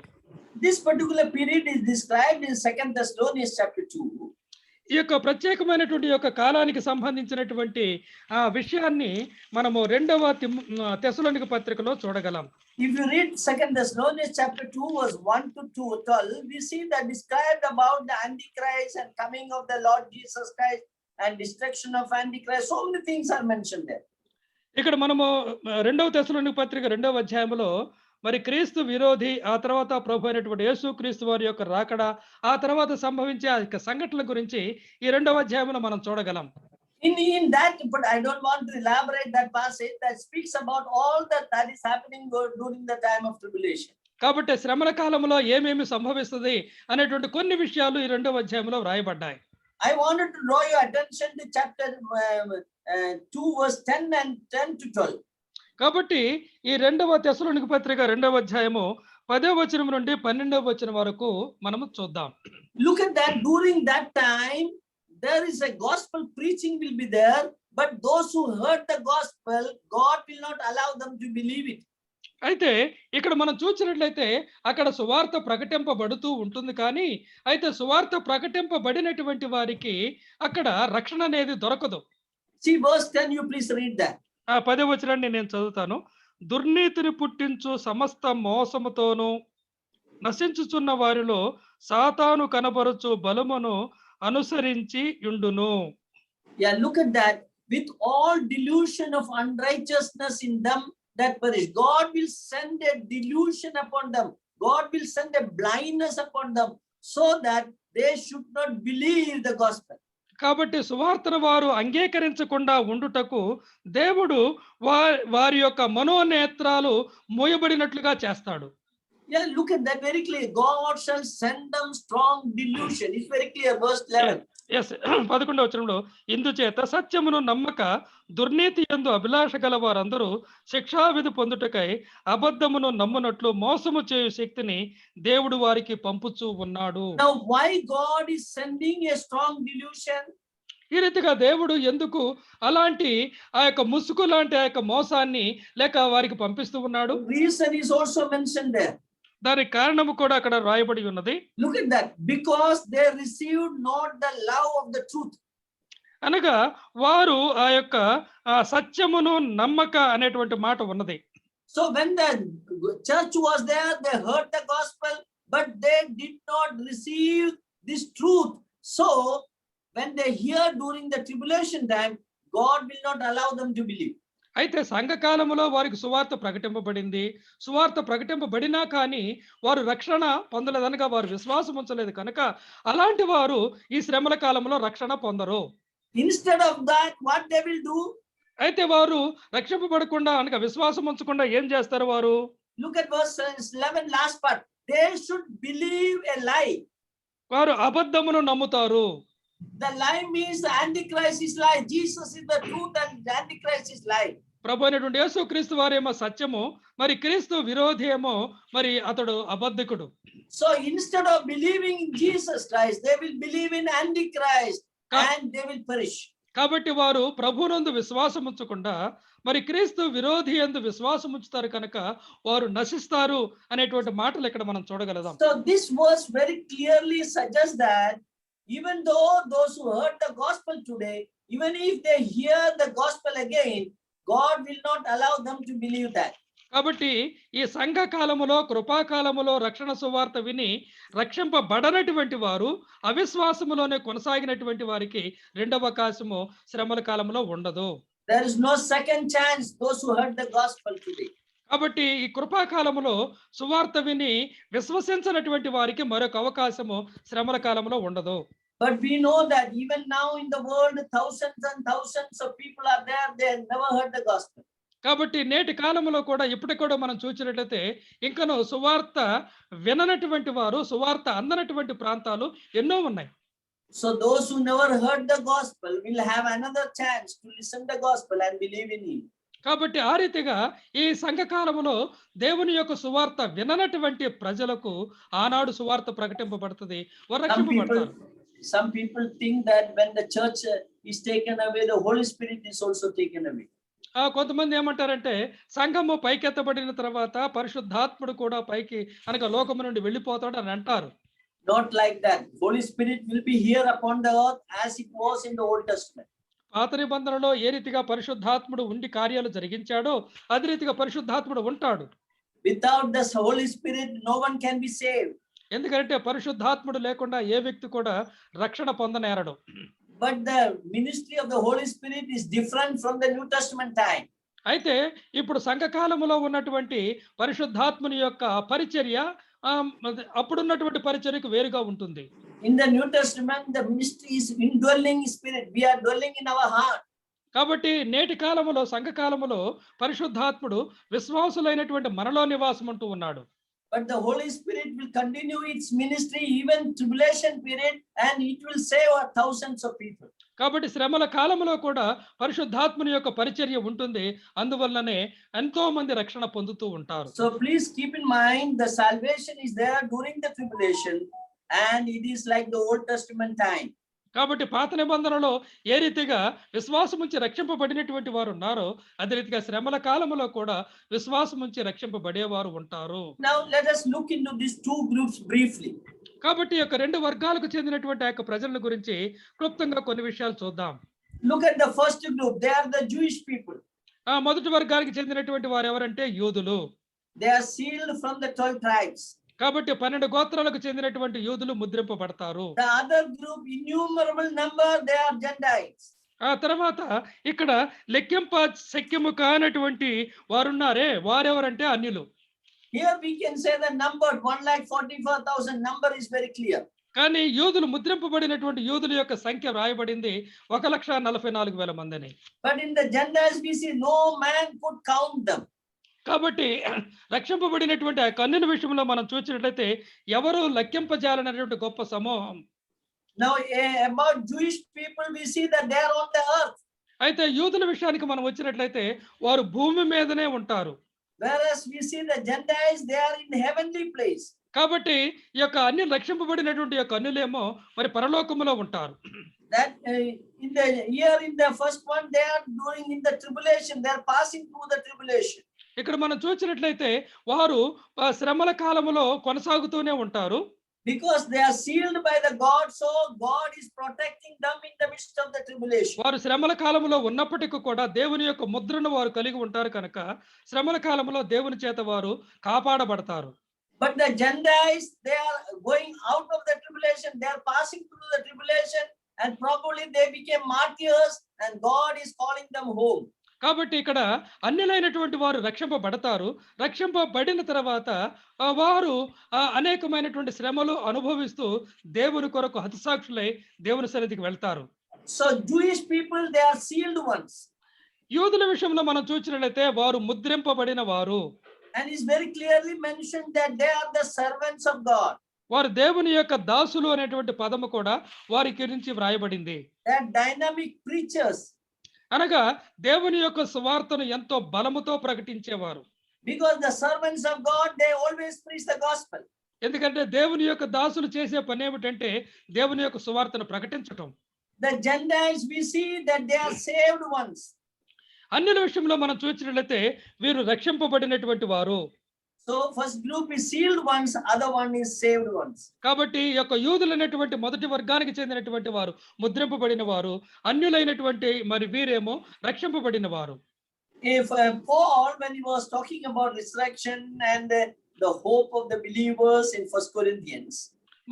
This particular period is described in 2 Thessalonians chapter 2. ఈ యొక్క ప్రత్యేకమైనటువంటి యొక్క కాలానికి సంబంధించినటువంటి ఆ విషయాన్ని మనము 2వ తెస్సలోనిక పత్రికలో చూడగలం. If you read 2 Thessalonians chapter 2 verse 1 to 12, we see that described about the Antichrist and coming of the Lord Jesus Christ and destruction of Antichrist. So many things are mentioned there. ఇక్కడ మనము 2వ తెస్సలోనిక పత్రిక 2వ అధ్యాయంలో మరి క్రీస్తు విరోధి, ఆ తర్వాత ప్రభు అయినటువంటి యేసుక్రీస్తు వారి యొక్క రాకడ, ఆ తర్వాత సంభవించే ఆ యొక్క సంఘటనల గురించి ఈ 2వ అధ్యాయంలో మనం చూడగలం. In that, but I don't want to elaborate that passage that speaks about all that is happening during the time of tribulation. కాబట్టి శ్రమల కాలంలో ఏమేమి సంభవిస్తది అనేటువంటి కొన్ని విషయాలు ఈ 2వ అధ్యాయంలో వ్రాయబడ్డాయి. I wanted to draw your attention to chapter 2 verse 10 and 10 to 12. కాబట్టి ఈ 2వ తెస్సలోనిక పత్రిక 2వ అధ్యాయము 10వ వచనం నుండి 12వ వచనం వరకు మనము చూద్దాం. Look at that. During that time, there is a gospel preaching will be there, but those who heard the gospel, God will not allow them to believe it. అయితే ఇక్కడ మనం చూసినట్లయితే అక్కడ సువార్త ప్రకటింపబడుతూ ఉంటుంది, కానీ అయితే సువార్త ప్రకటింపబడినటువంటి వారికి అక్కడ రక్షణ అనేది దొరకదు. See verse 10, you please read that. ఆ 10వ వచనాన్ని నేను చదువుతాను. దుర్నీతిని పుట్టించు సమస్త మోసముతోను నశించుచున్న వారిలో సాతాను కనబరుచు బలమును అనుసరించి యుండును. Yeah, look at that. With all delusion of unrighteousness in them that perish, God will send a delusion upon them. God will send a blindness upon them so that they should not believe the gospel. కాబట్టి సువార్తను వారు అంగీకరించకుండా ఉండుటకు దేవుడు వారి యొక్క మనోనేత్రాలు మూయబడినట్లుగా చేస్తాడు. Yeah, look at that very clear. God shall send them strong delusion. It's very clear, verse 11. Yes, 11వ వచనంలో ఇందుచేత సత్యమును నమ్మక దుర్నీతి యందు అభిలాష గల వారందరూ శిక్షావిధి పొందుటకై అబద్ధమును నమ్మునట్లు మోసము చేయు శక్తిని దేవుడు వారికి పంపుచూ ఉన్నాడు. Now, why God is sending a strong delusion? ఈ రీతిగా దేవుడు ఎందుకు అలాంటి ఆ యొక్క ముసుగు లాంటి ఆ యొక్క మోసాన్ని లేక వారికి పంపిస్తూ ఉన్నాడు? Reason is also mentioned there. దానికి కారణము కూడా అక్కడ రాయబడి ఉన్నది. Look at that. Because they received not the love of the truth. అనగా వారు ఆ యొక్క సత్యమును నమ్మక అనేటువంటి మాట ఉన్నది. So when the church was there, they heard the gospel, but they did not receive this truth. So when they hear during the tribulation time, God will not allow them to believe. అయితే సంఘకాలములో వారికి సువార్త ప్రకటింపబడింది. సువార్త ప్రకటింపబడినా కానీ వారు రక్షణ పొందలేదనగా వారు విశ్వాసం ఉంచలేదు కనుక అలాంటి వారు ఈ శ్రమల కాలంలో రక్షణ పొందరు. Instead of that, what they will do? అయితే వారు రక్షింపబడకుండా అనగా విశ్వాసం ఉంచకుండా ఏం చేస్తారు వారు? Look at verse 11, last part. They should believe a lie. వారు అబద్ధమును నమ్ముతారు. The lie means the Antichrist is lie. Jesus is the truth and the Antichrist is lie. ప్రభు అయినటువంటి యేసుక్రీస్తు వారేమో సత్యము, మరి క్రీస్తు విరోధి ఏమో మరి అతడు అబద్ధికుడు. So instead of believing in Jesus Christ, they will believe in Antichrist and they will perish. కాబట్టి వారు ప్రభువునందు విశ్వాసం ఉంచకుండా మరి క్రీస్తు విరోధి యందు విశ్వాసం ఉంచుతారు కనుక వారు నశిస్తారు అనేటువంటి మాటలు ఇక్కడ మనం చూడగలుగుతాం. So this verse very clearly suggests that even though those who heard the gospel today, even if they hear the gospel again, God will not allow them to believe that. కాబట్టి ఈ సంఘ కాలములో కృపాకాలములో రక్షణ సువార్త విని రక్షింపబడనటువంటి వారు అవిశ్వాసములోనే కొనసాగినటువంటి వారికి రెండవ అవకాశము శ్రమల కాలంలో ఉండదు. There is no second chance those who heard the gospel today. కాబట్టి ఈ కృపాకాలములో సువార్త విని విశ్వసించినటువంటి వారికి మరొక అవకాశము శ్రమల కాలంలో ఉండదు. But we know that even now in the world, thousands and thousands of people are there, they never heard the gospel. కాబట్టి నేటి కాలంలో కూడా ఇప్పటికి కూడా మనం చూసినట్లయితే ఇంకను సువార్త విననటువంటి వారు, సువార్త అందనటువంటి ప్రాంతాలు ఎన్నో ఉన్నాయి. So those who never heard the gospel will have another chance to listen the gospel and believe in him. కాబట్టి ఆ రీతిగా ఈ సంఘకాలములో దేవుని యొక్క సువార్త విననటువంటి ప్రజలకు ఆనాడు సువార్త ప్రకటింపబడుతుంది, వారు రక్షింపబడతారు. Some people think that when the church is taken away, the Holy Spirit is also taken away. కొంతమంది ఏమంటారంటే సంఘము పైకెత్తబడిన తర్వాత పరిశుద్ధాత్ముడు కూడా పైకి అనగా లోకము నుండి వెళ్ళిపోతాడు అని అంటారు. Not like that. Holy Spirit will be here upon the earth as it was in the Old Testament. పాత నిబంధనలో ఏ రీతిగా పరిశుద్ధాత్ముడు ఉండి కార్యాలు జరిగించాడో అదే రీతిగా పరిశుద్ధాత్ముడు ఉంటాడు. Without the Holy Spirit, no one can be saved. ఎందుకంటే పరిశుద్ధాత్ముడు లేకుండా ఏ వ్యక్తి కూడా రక్షణ పొందనేరడు. But the ministry of the Holy Spirit is different from the New Testament time. అయితే ఇప్పుడు సంఘకాలములో ఉన్నటువంటి పరిశుద్ధాత్ముని యొక్క పరిచర్య అప్పుడున్నటువంటి పరిచర్యకు వేరుగా ఉంటుంది. In the New Testament, the ministry is indwelling spirit. We are dwelling in our heart. కాబట్టి నేటి కాలములో సంఘకాలములో పరిశుద్ధాత్ముడు విశ్వాసులైనటువంటి మనలో నివాసం ఉంటూ ఉన్నాడు. But the Holy Spirit will continue its ministry even tribulation period, and it will save thousands of people. కాబట్టి శ్రమల కాలములో కూడా పరిశుద్ధాత్ముని యొక్క పరిచర్య ఉంటుంది. అందువల్లనే ఎంతో మంది రక్షణ పొందుతూ ఉంటారు. So please keep in mind the salvation is there during the tribulation, and it is like the Old Testament time. కాబట్టి పాత నిబంధనలో ఏ రీతిగా విశ్వాసం ఉంచి రక్షింపబడినటువంటి వారు ఉన్నారో అదే రీతిగా శ్రమల కాలములో కూడా విశ్వాసం ఉంచి రక్షింపబడేవారు ఉంటారు. Now let us look into these two groups briefly. కాబట్టి ఈ యొక్క రెండు వర్గాలకు చెందినటువంటి ఆ యొక్క ప్రజల గురించి క్లుప్తంగా కొన్ని విషయాలు చూద్దాం. Look at the first group. They are the Jewish people. ఆ మొదటి వర్గానికి చెందినటువంటి వారు ఎవరంటే యూదులు. They are sealed from the 12 tribes. కాబట్టి 12 గోత్రాలకు చెందినటువంటి యూదులు ముద్రింపబడతారు. The other group, innumerable number, they are Gentiles. ఆ తర్వాత ఇక్కడ లెక్కింప శక్యము కానటువంటి వారున్నారే వారెవరంటే అన్యులు. Here we can say the number 1,44,000 number is very clear. కానీ యూదులు ముద్రింపబడినటువంటి యూదుల యొక్క సంఖ్య వ్రాయబడింది 1,44,000 మందిని. But in the Gentiles we see no man could count them. కాబట్టి రక్షింపబడినటువంటి ఆ కన్నుల విషయంలో మనం చూసినట్లయితే ఎవరు లెక్కింపజాలనేటువంటి గొప్ప సమూహం. Now about Jewish people we see that they are on the earth. అయితే యూదుల విషయానికి మనం వచ్చినట్లయితే వారు భూమి మీదనే ఉంటారు. Whereas we see the Gentiles, they are in heavenly place. కాబట్టి ఈ యొక్క అన్ని రక్షింపబడినటువంటి యొక్క అన్యులేమో మరి పరలోకములో ఉంటారు. That in the first one they are doing in the tribulation, they are passing through the tribulation. ఇక్కడ మనం చూసినట్లయితే వారు శ్రమల కాలములో కొనసాగుతూనే ఉంటారు. Because they are sealed by the God, so God is protecting them in the midst of the tribulation. వారు శ్రమల కాలములో ఉన్నప్పటికీ కూడా దేవుని యొక్క ముద్రను వారు కలిగి ఉంటారు కనుక శ్రమల కాలములో దేవుని చేత వారు కాపాడబడతారు. But the Gentiles, they are going out of the tribulation, they are passing through the tribulation, and probably they became martyrs, and God is calling them home. కాబట్టి ఇక్కడ అన్యులైనటువంటి వారు రక్షింపబడతారు. రక్షింపబడిన తర్వాత వారు అనేకమైనటువంటి శ్రమలు అనుభవిస్తూ దేవుని కొరకు హతసాక్షులై దేవుని సన్నిధికి వెళ్తారు. So Jewish people, they are sealed ones. యూదుల విషయంలో మనం చూసినట్లయితే వారు ముద్రింపబడిన వారు. And it's very clearly mentioned that they are the servants of God. వారు దేవుని యొక్క దాసులు అనేటువంటి పదము కూడా వారి గురించి వ్రాయబడింది. They are dynamic preachers. అనగా దేవుని యొక్క సువార్తను ఎంతో బలముతో ప్రకటించేవారు. Because the servants of God, they always preach the gospel. ఎందుకంటే దేవుని యొక్క దాసులు చేసే పని ఏమిటంటే దేవుని యొక్క సువార్తను ప్రకటించటం. The Gentiles, we see that they are saved ones. అన్యుల విషయంలో మనం చూసినట్లయితే వీరు రక్షింపబడినటువంటి వారు. So first group is sealed ones, other one is saved ones. కాబట్టి ఈ యొక్క యూదులైనటువంటి మొదటి వర్గానికి చెందినటువంటి వారు ముద్రింపబడిన వారు, అన్యులైనటువంటి మరి వీరేమో రక్షింపబడిన వారు. If Paul, when he was talking about resurrection and the hope of the believers in 1 Corinthians,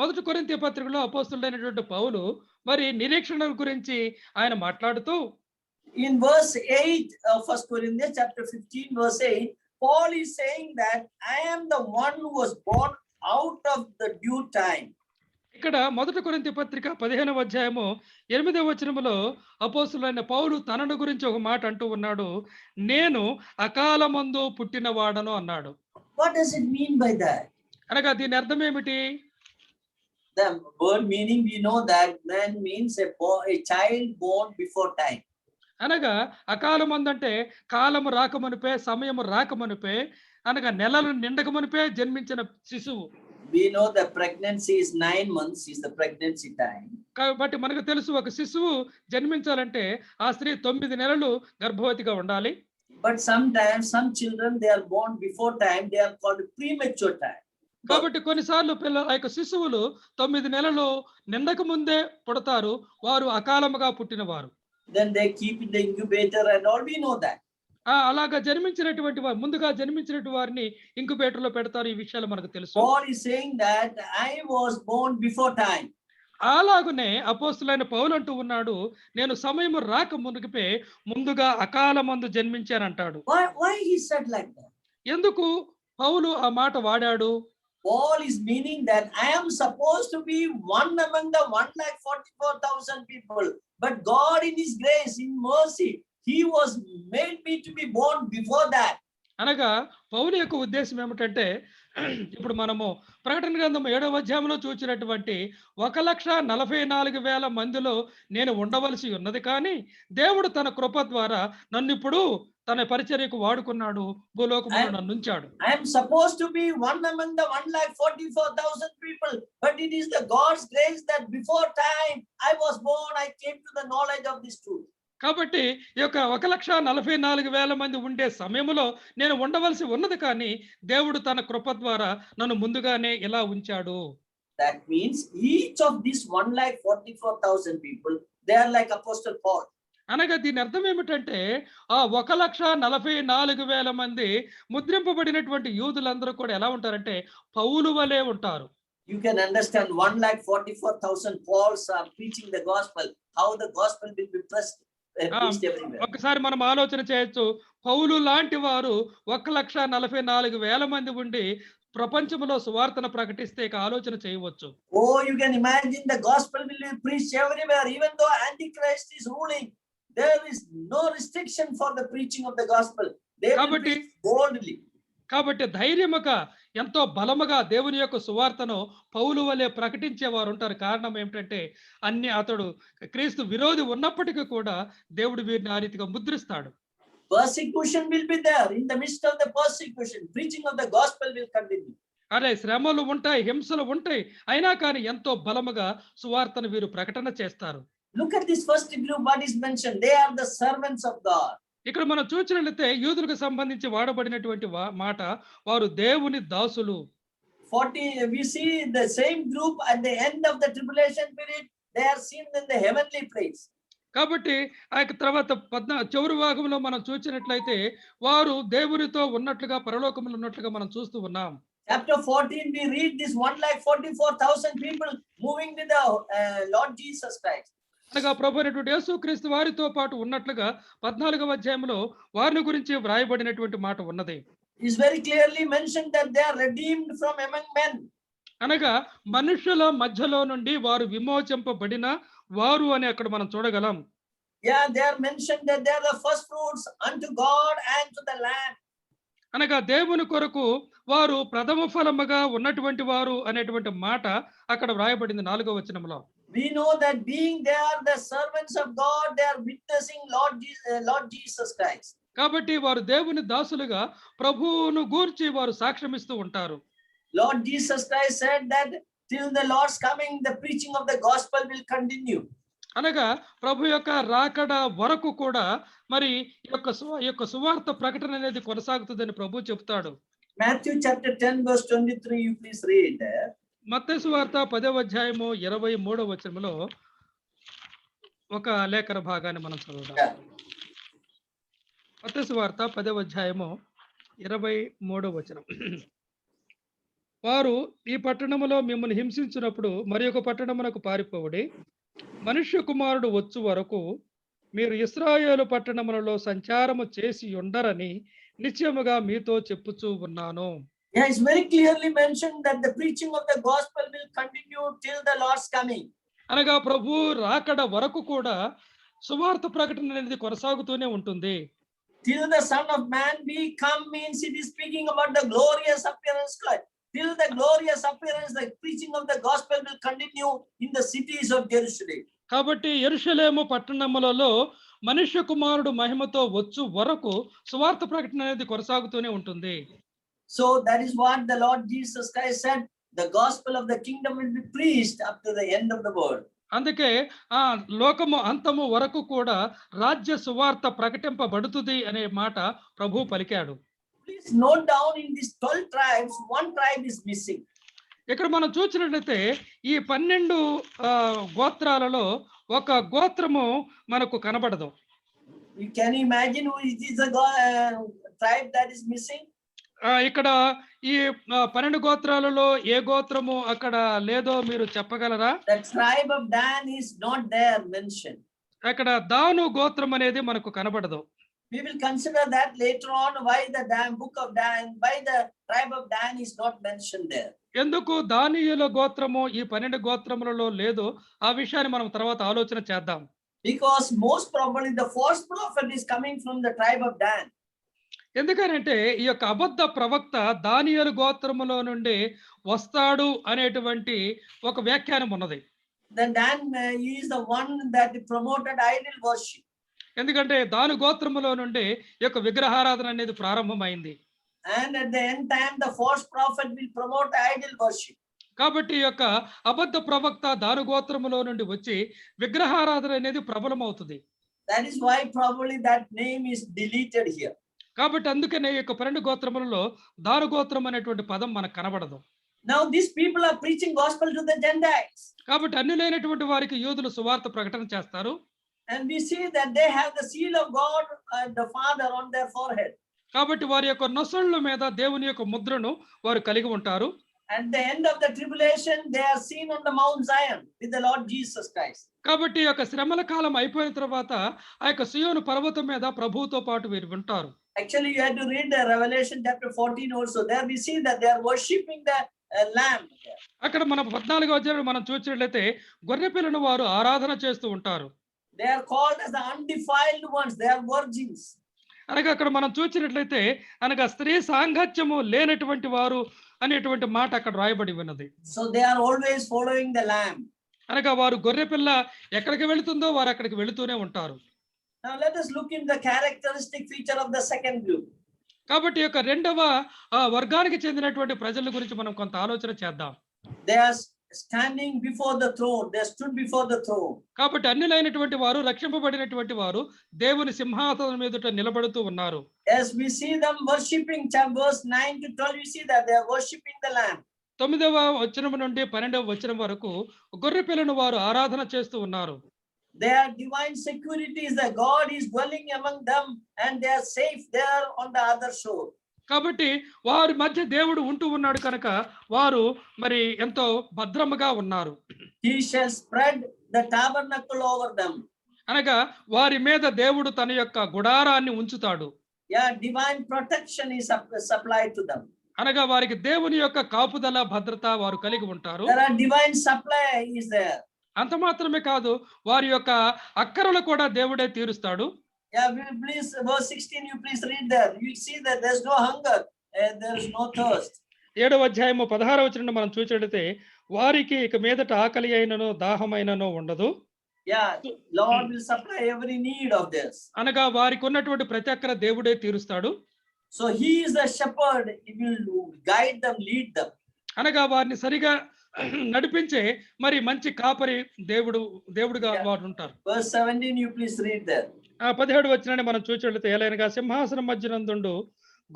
మొదటి కొరింథీ పత్రికలో అపోస్తలుడైనటువంటి పౌలు మరి నిరీక్షణ గురించి ఆయన మాట్లాడుతూ in verse 8 of 1 Corinthians chapter 15 verse 8, Paul is saying that I am the one who was born out of the due time. ఇక్కడ మొదటి కొరింథీ పత్రిక 15వ అధ్యాయము 8వ వచనములో అపోస్తలుడైన పౌలు తనను గురించి ఒక మాట అంటూ ఉన్నాడు. నేను అకాలమందు పుట్టినవాడను అన్నాడు. What does it mean by that? అనగా దీని అర్థం ఏమిటి? The word meaning, we know that man means a child born before time. అనగా అకాలమందు అంటే కాలము రాకమునిపే, సమయము రాకమునిపే, అనగా నెలలు నిండకమునిపే జన్మించిన శిశువు. We know the pregnancy is 9 months is the pregnancy time. కాబట్టి మనకు తెలుసు ఒక శిశువు జన్మించాలంటే ఆ స్త్రీ 9 నెలలు గర్భవతిగా ఉండాలి. But sometimes some children, they are born before time, they are called premature time. కాబట్టి కొన్నిసార్లు ఆ యొక్క శిశువులు 9 నెలలు నిండక ముందే పుడతారు, వారు అకాలముగా పుట్టినవారు. Then they keep in the incubator and all, we know that. అలాగా జన్మించినటువంటి వారు, ముందుగా జన్మించినటువంటి వారిని ఇంక్యుబేటర్ లో పెడతారు. ఈ విషయాలు మనకు తెలుసు. Paul is saying that I was born before time. అలాగునే అపోస్తులైన పౌలు అంటూ ఉన్నాడు, నేను సమయము రాక మునిగిపే ముందుగా అకాలమందు జన్మించానంటాడు. Why he said like that? ఎందుకు పౌలు ఆ మాట వాడాడు? Paul is meaning that I am supposed to be one among the 1,44,000 people, but God in his grace, in mercy, he was made me to be born before that. అనగా పౌలు యొక్క ఉద్దేశం ఏమిటంటే, ఇప్పుడు మనము ప్రకటన గ్రంథం 7వ అధ్యాయంలో చూచినటువంటి 1,44,000 మందిలో నేను ఉండవలసి ఉన్నది, కానీ దేవుడు తన కృప ద్వారా నన్ను ఇప్పుడు తన పరిచర్యకు వాడుకున్నాడు, భూలోకములో నన్ను ఉంచాడు. I am supposed to be one among the 1,44,000 people, but it is the God's grace that before time I was born, I came to the knowledge of this truth. కాబట్టి ఈ యొక్క 1,44,000 మంది ఉండే సమయంలో నేను ఉండవలసి ఉన్నది, కానీ దేవుడు తన కృప ద్వారా నన్ను ముందుగానే ఇలా ఉంచాడు. That means each of these 1,44,000 people, they are like Apostle Paul. అనగా దీని అర్థం ఏమిటంటే, ఆ 1,44,000 మంది ముద్రింపబడినటువంటి యూదులందరూ కూడా ఎలా ఉంటారంటే పౌలు వలె ఉంటారు. You can understand 1,44,000 Pauls are preaching the gospel, how the gospel will be preached everywhere. ఒకసారి మనం ఆలోచన చేయొచ్చు, పౌలు లాంటి వారు 1,44,000 మంది ఉండి ప్రపంచంలో సువార్తను ప్రకటిస్తే ఇక ఆలోచన చేయవచ్చు. Oh, you can imagine the gospel will be preached everywhere, even though Antichrist is ruling. There is no restriction for the preaching of the gospel. They will preach boldly. కాబట్టి ధైర్యముగా ఎంతో బలముగా దేవుని యొక్క సువార్తను పౌలు వలె ప్రకటించేవారు ఉంటారు. కారణం ఏమిటంటే అతడు క్రీస్తు విరోధి ఉన్నప్పటికీ కూడా దేవుడు వీరిని ఆ రీతిగా ముద్రిస్తాడు. Persecution will be there. In the midst of the persecution, preaching of the gospel will continue. అరే శ్రమలు ఉంటాయి, హింసలు ఉంటాయి, అయినా కానీ ఎంతో బలముగా సువార్తను వీరు ప్రకటన చేస్తారు. Look at this first group, what is mentioned. They are the servants of God. ఇక్కడ మనం చూసినట్లయితే యూదులకు సంబంధించి వాడబడినటువంటి మాట, వారు దేవుని దాసులు. 40, we see the same group at the end of the tribulation period, they are seen in the heavenly place. కాబట్టి ఆ తర్వాత చివరి భాగంలో మనం చూసినట్లయితే వారు దేవునితో ఉన్నట్లుగా పరలోకములో ఉన్నట్లుగా మనం చూస్తూ ఉన్నాం. Chapter 14 we read this 1,44,000 people moving with the Lord Jesus Christ. అనగా ప్రభువైనటువంటి యేసుక్రీస్తు వారితో పాటు ఉన్నట్లుగా 14వ అధ్యాయంలో వారిని గురించి వ్రాయబడినటువంటి మాట ఉన్నది. Is very clearly mentioned that they are redeemed from among men. అనగా మనుషుల మధ్యలో నుండి వారు విమోచింపబడిన వారు అని అక్కడ మనం చూడగలం. Yeah, they are mentioned that they are the first fruits unto God and to the Lamb. అనగా దేవుని కొరకు వారు ప్రథమ ఫలముగా ఉన్నటువంటి వారు అనేటువంటి మాట అక్కడ వ్రాయబడింది 4వ వచనంలో. We know that being they are the servants of God, they are witnessing Lord Jesus Christ. కాబట్టి వారు దేవుని దాసులుగా ప్రభువును గూర్చి వారు సాక్ష్యమిస్తూ ఉంటారు. Lord Jesus Christ said that till the Lord's coming, the preaching of the gospel will continue. అనగా ప్రభు యొక్క రాకడ వరకు కూడా మరి ఈ యొక్క సువార్త ప్రకటన అనేది కొనసాగుతుందని ప్రభు చెప్తాడు. Matthew chapter 10 verse 23, you please read. మత్తయి సువార్త 10వ అధ్యాయము 23వ వచనంలో ఒక లేఖన భాగాన్ని మనం చదువుదాం. మత్తయి సువార్త 10వ అధ్యాయము 23వ వచనం. వారు ఈ పట్టణములో మిమ్మల్ని హింసించినప్పుడు మరి ఒక పట్టణమునకు పారిపోవుడి, మనుష్య కుమారుడు వచ్చు వరకు మీరు ఇశ్రాయేలు పట్టణములలో సంచారము చేసి ఉండరని నిశ్చయముగా మీతో చెప్పుచూ ఉన్నాను. Yeah, it's very clearly mentioned that the preaching of the gospel will continue till the Lord's coming. అనగా ప్రభు రాకడ వరకు కూడా సువార్త ప్రకటన అనేది కొనసాగుతూనే ఉంటుంది. Till the Son of Man be come means it is speaking about the glorious appearance. Till the glorious appearance, the preaching of the gospel will continue in the cities of Jerusalem. కాబట్టి యెరూషలేము పట్టణములలో మనుష్య కుమారుడు మహిమతో వచ్చు వరకు సువార్త ప్రకటన అనేది కొనసాగుతూనే ఉంటుంది. So that is what the Lord Jesus Christ said, the gospel of the kingdom will be preached up to the end of the world. అందుకే ఆ లోకము అంతము వరకు కూడా రాజ్య సువార్త ప్రకటింపబడుతుంది అనే మాట ప్రభు పలికాడు. Please note down, in these 12 tribes, one tribe is missing. ఇక్కడ మనం చూసినట్లయితే ఈ 12 గోత్రాలలో ఒక గోత్రము మనకు కనబడదు. You can imagine who is the tribe that is missing? ఇక్కడ ఈ 12 గోత్రాలలో ఏ గోత్రము అక్కడ లేదో మీరు చెప్పగలరా? The tribe of Dan is not there mentioned. అక్కడ దాను గోత్రం అనేది మనకు కనబడదు. We will consider that later on why the book of Dan, why the tribe of Dan is not mentioned there. ఎందుకు దానియేలు గోత్రము ఈ 12 గోత్రములలో లేదో ఆ విషయాన్ని మనం తర్వాత ఆలోచన చేద్దాం. Because most probably the false prophet is coming from the tribe of Dan. ఎందుకనంటే ఈ యొక్క అబద్ధ ప్రవక్త దానియేలు గోత్రములో నుండి వస్తాడు అనేటువంటి ఒక వ్యాఖ్యానం ఉన్నది. Then Dan is the one that promoted idol worship. ఎందుకంటే దాను గోత్రములో నుండి ఈ యొక్క విగ్రహారాధన అనేది ప్రారంభమైంది. And at the end time the false prophet will promote idol worship. కాబట్టి ఈ యొక్క అబద్ధ ప్రవక్త దాను గోత్రములో నుండి వచ్చి విగ్రహారాధన అనేది ప్రబలమవుతుంది. That is why probably that name is deleted here. కాబట్టి అందుకనే ఈ యొక్క 12 గోత్రములలో దాను గోత్రం అనేటువంటి పదం మనకు కనబడదు. Now these people are preaching gospel to the Gentiles. కాబట్టి అన్యులైనటువంటి వారికి యూదులు సువార్త ప్రకటన చేస్తారు. And we see that they have the seal of God and the Father on their forehead. కాబట్టి వారి యొక్క నొసళ్ళ మీద దేవుని యొక్క ముద్రను వారు కలిగి ఉంటారు. At the end of the tribulation, they are seen on the Mount Zion with the Lord Jesus Christ. కాబట్టి ఈ యొక్క శ్రమల కాలం అయిపోయిన తర్వాత ఆ యొక్క సియోను పర్వతం మీద ప్రభువుతో పాటు వీరు ఉంటారు. Actually, you have to read the Revelation chapter 14 also. There we see that they are worshipping the lamb. అక్కడ మనం 14వ అధ్యాయంలో మనం చూసినట్లయితే గొర్రె పిల్లను వారు ఆరాధన చేస్తూ ఉంటారు. They are called as the undefiled ones. They are virgins. అనగా అక్కడ మనం చూసినట్లయితే అనగా స్త్రీ సాంగత్యము లేనటువంటి వారు అనేటువంటి మాట అక్కడ రాయబడి ఉన్నది. So they are always following the lamb. అనగా వారు గొర్రె పిల్ల ఎక్కడికి వెళుతుందో వారు అక్కడికి వెళుతూనే ఉంటారు. Now let us look in the characteristic feature of the second group. కాబట్టి యొక్క రెండవ వర్గానికి చెందినటువంటి ప్రజల గురించి మనం కొంత ఆలోచన చేద్దాం. They are standing before the throne. They stood before the throne. కాబట్టి అన్యులైనటువంటి వారు రక్షింపబడినటువంటి వారు దేవుని సింహాసనం ఎదుట నిలబడుతూ ఉన్నారు. As we see them worshipping, verse 9 to 12, we see that they are worshipping the lamb. 9వ వచనం నుండి 12వ వచనం వరకు గొర్రె పిల్లను వారు ఆరాధన చేస్తూ ఉన్నారు. Their divine security is that God is dwelling among them and they are safe there on the other shore. కాబట్టి వారి మధ్య దేవుడు ఉంటూ ఉన్నాడు కనుక వారు మరి ఎంతో భద్రముగా ఉన్నారు. He shall spread the tabernacle over them. అనగా వారి మీద దేవుడు తన యొక్క గుడారాన్ని ఉంచుతాడు. Yeah, divine protection is supplied to them. అనగా వారికి దేవుని యొక్క కాపుదల భద్రత వారు కలిగి ఉంటారు. There are divine supply is there. అంత మాత్రమే కాదు వారి యొక్క అక్కరలు కూడా దేవుడే తీరుస్తాడు. Yeah, please, verse 16, you please read there. You see that there's no hunger and there's no thirst. 7వ అధ్యాయము 16వ వచనం మనం చూసినట్లయితే వారికి ఇక మీదట ఆకలి అయినను దాహమైనను ఉండదు. Yeah, Lord will supply every need of this. అనగా వారికి ఉన్నటువంటి ప్రతి అక్కర దేవుడే తీరుస్తాడు. So he is the shepherd. He will guide them, lead them. అనగా వారిని సరిగా నడిపించే మరి మంచి కాపరి దేవుడుగా వారు ఉంటారు. Verse 17, you please read there. 17వ వచనాన్ని మనం చూసినట్లయితే ఏలైనగా సింహాసనం మధ్యనందుండు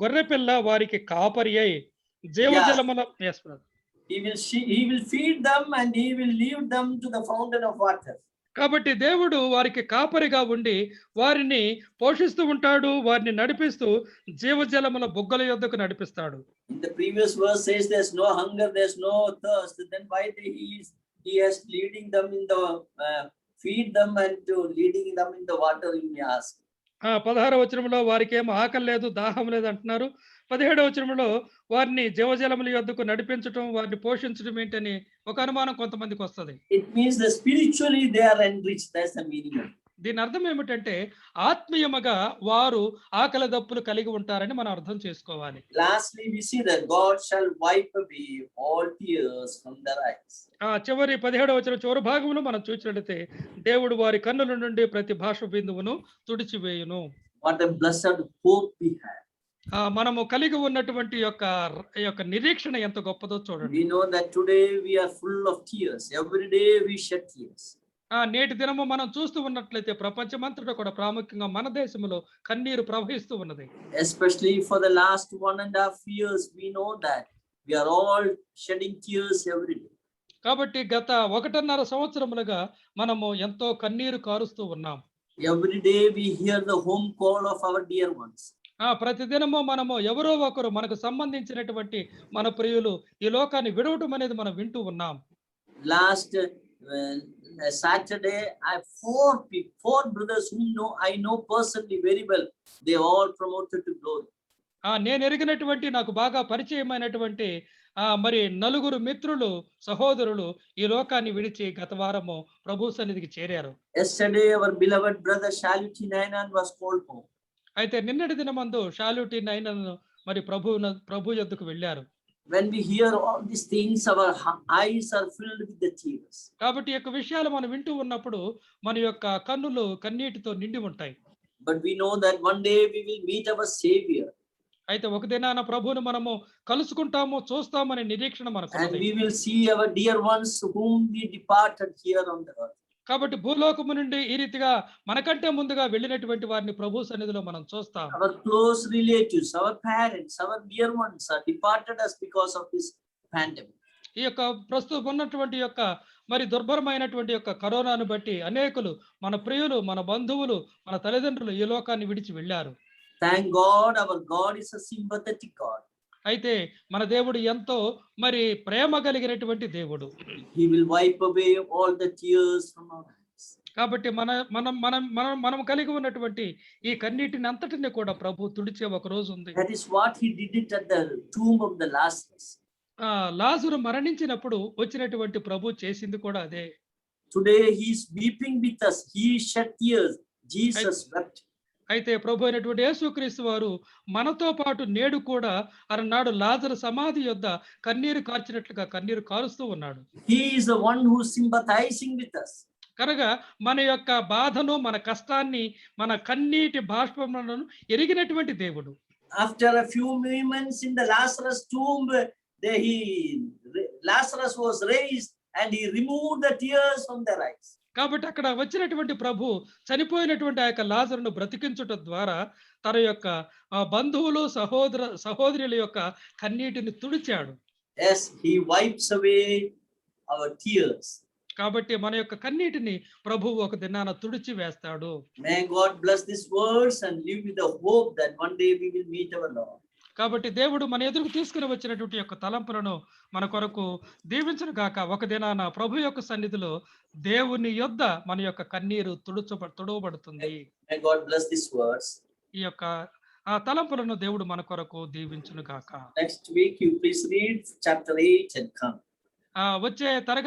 గొర్రె పిల్ల వారికి కాపరి అయి జీవజలముల He will feed them and he will lead them to the fountain of water. కాబట్టి దేవుడు వారికి కాపరిగా ఉండి వారిని పోషిస్తూ ఉంటాడు, వారిని నడిపిస్తూ జీవజలముల బుగ్గల యొద్దకు నడిపిస్తాడు. In the previous verse says there's no hunger, there's no thirst. Then why he is leading them in the feed them and to leading them in the water, you may ask. 16వ వచనంలో వారికి ఏమో ఆకలి లేదు దాహం లేదు అంటున్నారు. 17వ వచనంలో వారిని జీవజలముల యొద్దకు నడిపించడం వారిని పోషించడం ఏంటని ఒక అనుమానం కొంతమందికి వస్తుంది. It means that spiritually they are enriched. That's the meaning of it. దీని అర్థం ఏమిటంటే ఆత్మీయముగా వారు ఆకలి దప్పులు కలిగి ఉంటారని మనం అర్థం చేసుకోవాలి. Lastly, we see that God shall wipe away all tears from their eyes. చివరి 17వ వచనం చివరి భాగంలో మనం చూసినట్లయితే దేవుడు వారి కన్నుల నుండి ప్రతి భాష బిందువును తుడిచివేయును. What a blessed hope we have. మనము కలిగి ఉన్నటువంటి యొక్క నిరీక్షణ ఎంత గొప్పదో చూడండి. We know that today we are full of tears. Every day we shed tears. నేటి దినము మనం చూస్తూ ఉన్నట్లయితే ప్రపంచమంతటా కూడా ప్రాముఖ్యంగా మన దేశంలో కన్నీరు ప్రవహిస్తూ ఉన్నది. Especially for the last 1.5 years, we know that we are all shedding tears every day. కాబట్టి గత 1.5 సంవత్సరములుగా మనము ఎంతో కన్నీరు కారుస్తూ ఉన్నాం. Every day we hear the home call of our dear ones. ప్రతిదినము మనము ఎవరో ఒకరు మనకు సంబంధించినటువంటి మన ప్రియులు ఈ లోకాన్ని విడవటం అనేది మనం వింటూ ఉన్నాం. Last Saturday, I have four brothers whom I know personally very well. They all promoted to glory. నేను ఎరిగినటువంటి నాకు బాగా పరిచయమైనటువంటి మరి నలుగురు మిత్రులు, సహోదరులు ఈ లోకాన్ని విడిచి గత వారము ప్రభు సన్నిధికి చేరారు. Yesterday, our beloved brother Shaluti Nainan was called home. అయితే నిన్నటి దినమందు షాల్యూటి నైనన్ మరి ప్రభు యొద్దకు వెళ్ళారు. When we hear all these things, our eyes are filled with the tears. కాబట్టి ఈ యొక్క విషయాలు మనం వింటూ ఉన్నప్పుడు మన యొక్క కన్నులు కన్నీటితో నిండి ఉంటాయి. But we know that one day we will meet our Savior. అయితే ఒక దినాన ప్రభువును మనము కలుసుకుంటాము, చూస్తామనే నిరీక్షణ And మనకు. we will see our dear ones whom we departed here on the earth. కాబట్టి భూలోకము నుండి ఈ రీతిగా మనకంటే ముందుగా వెళ్ళినటువంటి వారిని ప్రభు సన్నిధిలో మనం చూస్తాం. Our close relatives, our parents, our dear ones are departed us because of this pandemic. ఈ యొక్క ప్రస్తుతం ఉన్నటువంటి యొక్క మరి దుర్భరమైనటువంటి యొక్క కరోనాను బట్టి అనేకులు మన ప్రియులు, మన బంధువులు, మన తల్లిదండ్రులు ఈ లోకాన్ని విడిచి వెళ్ళారు. Thank God, our God is a sympathetic God. అయితే మన దేవుడు ఎంతో మరి ప్రేమ కలిగినటువంటి దేవుడు. He will wipe away all the tears from our eyes. కాబట్టి మనం కలిగి ఉన్నటువంటి ఈ కన్నీటిని అంతటిని కూడా ప్రభు తుడిచే ఒక రోజు ఉంది. That is what he did it at the tomb of the Lazarus. లాజరు మరణించినప్పుడు వచ్చినటువంటి ప్రభు చేసింది కూడా అదే. Today he is weeping with us. He shed tears. Jesus wept. అయితే ప్రభు అయినటువంటి యేసుక్రీస్తు వారు మనతో పాటు నేడు కూడా అన్నాడు లాజరు సమాధి యొద్ద కన్నీరు కార్చినట్లుగా కన్నీరు కారుస్తూ ఉన్నాడు. He is the one who is sympathizing with us. కనుక మన యొక్క బాధను, మన కష్టాన్ని, మన కన్నీటి బాష్పములను ఎరిగినటువంటి దేవుడు. After a few moments in the Lazarus tomb, Lazarus was raised and he removed the tears from their eyes. కాబట్టి అక్కడ వచ్చినటువంటి ప్రభు చనిపోయినటువంటి ఆ యొక్క లాజరును బ్రతికించుట ద్వారా తన యొక్క బంధువులు, సహోదరుల యొక్క కన్నీటిని తుడిచాడు. Yes, he wipes away our tears. కాబట్టి మన యొక్క కన్నీటిని ప్రభువు ఒక దినాన తుడిచి వేస్తాడు. May God bless these words and live with the hope that one day we will meet our Lord. కాబట్టి దేవుడు మన ఎదురుకు తీసుకుని వచ్చినటువంటి యొక్క తలంపులను మన కొరకు దీవించును గాక. ఒక దినాన ప్రభు యొక్క సన్నిధిలో దేవుని యొద్ద మన యొక్క కన్నీరు తుడవబడుతుంది. May God bless these words. ఈ యొక్క తలంపులను దేవుడు మన కొరకు దీవించును గాక. Next week you please read chapter 8 and come. వచ్చే తరగతి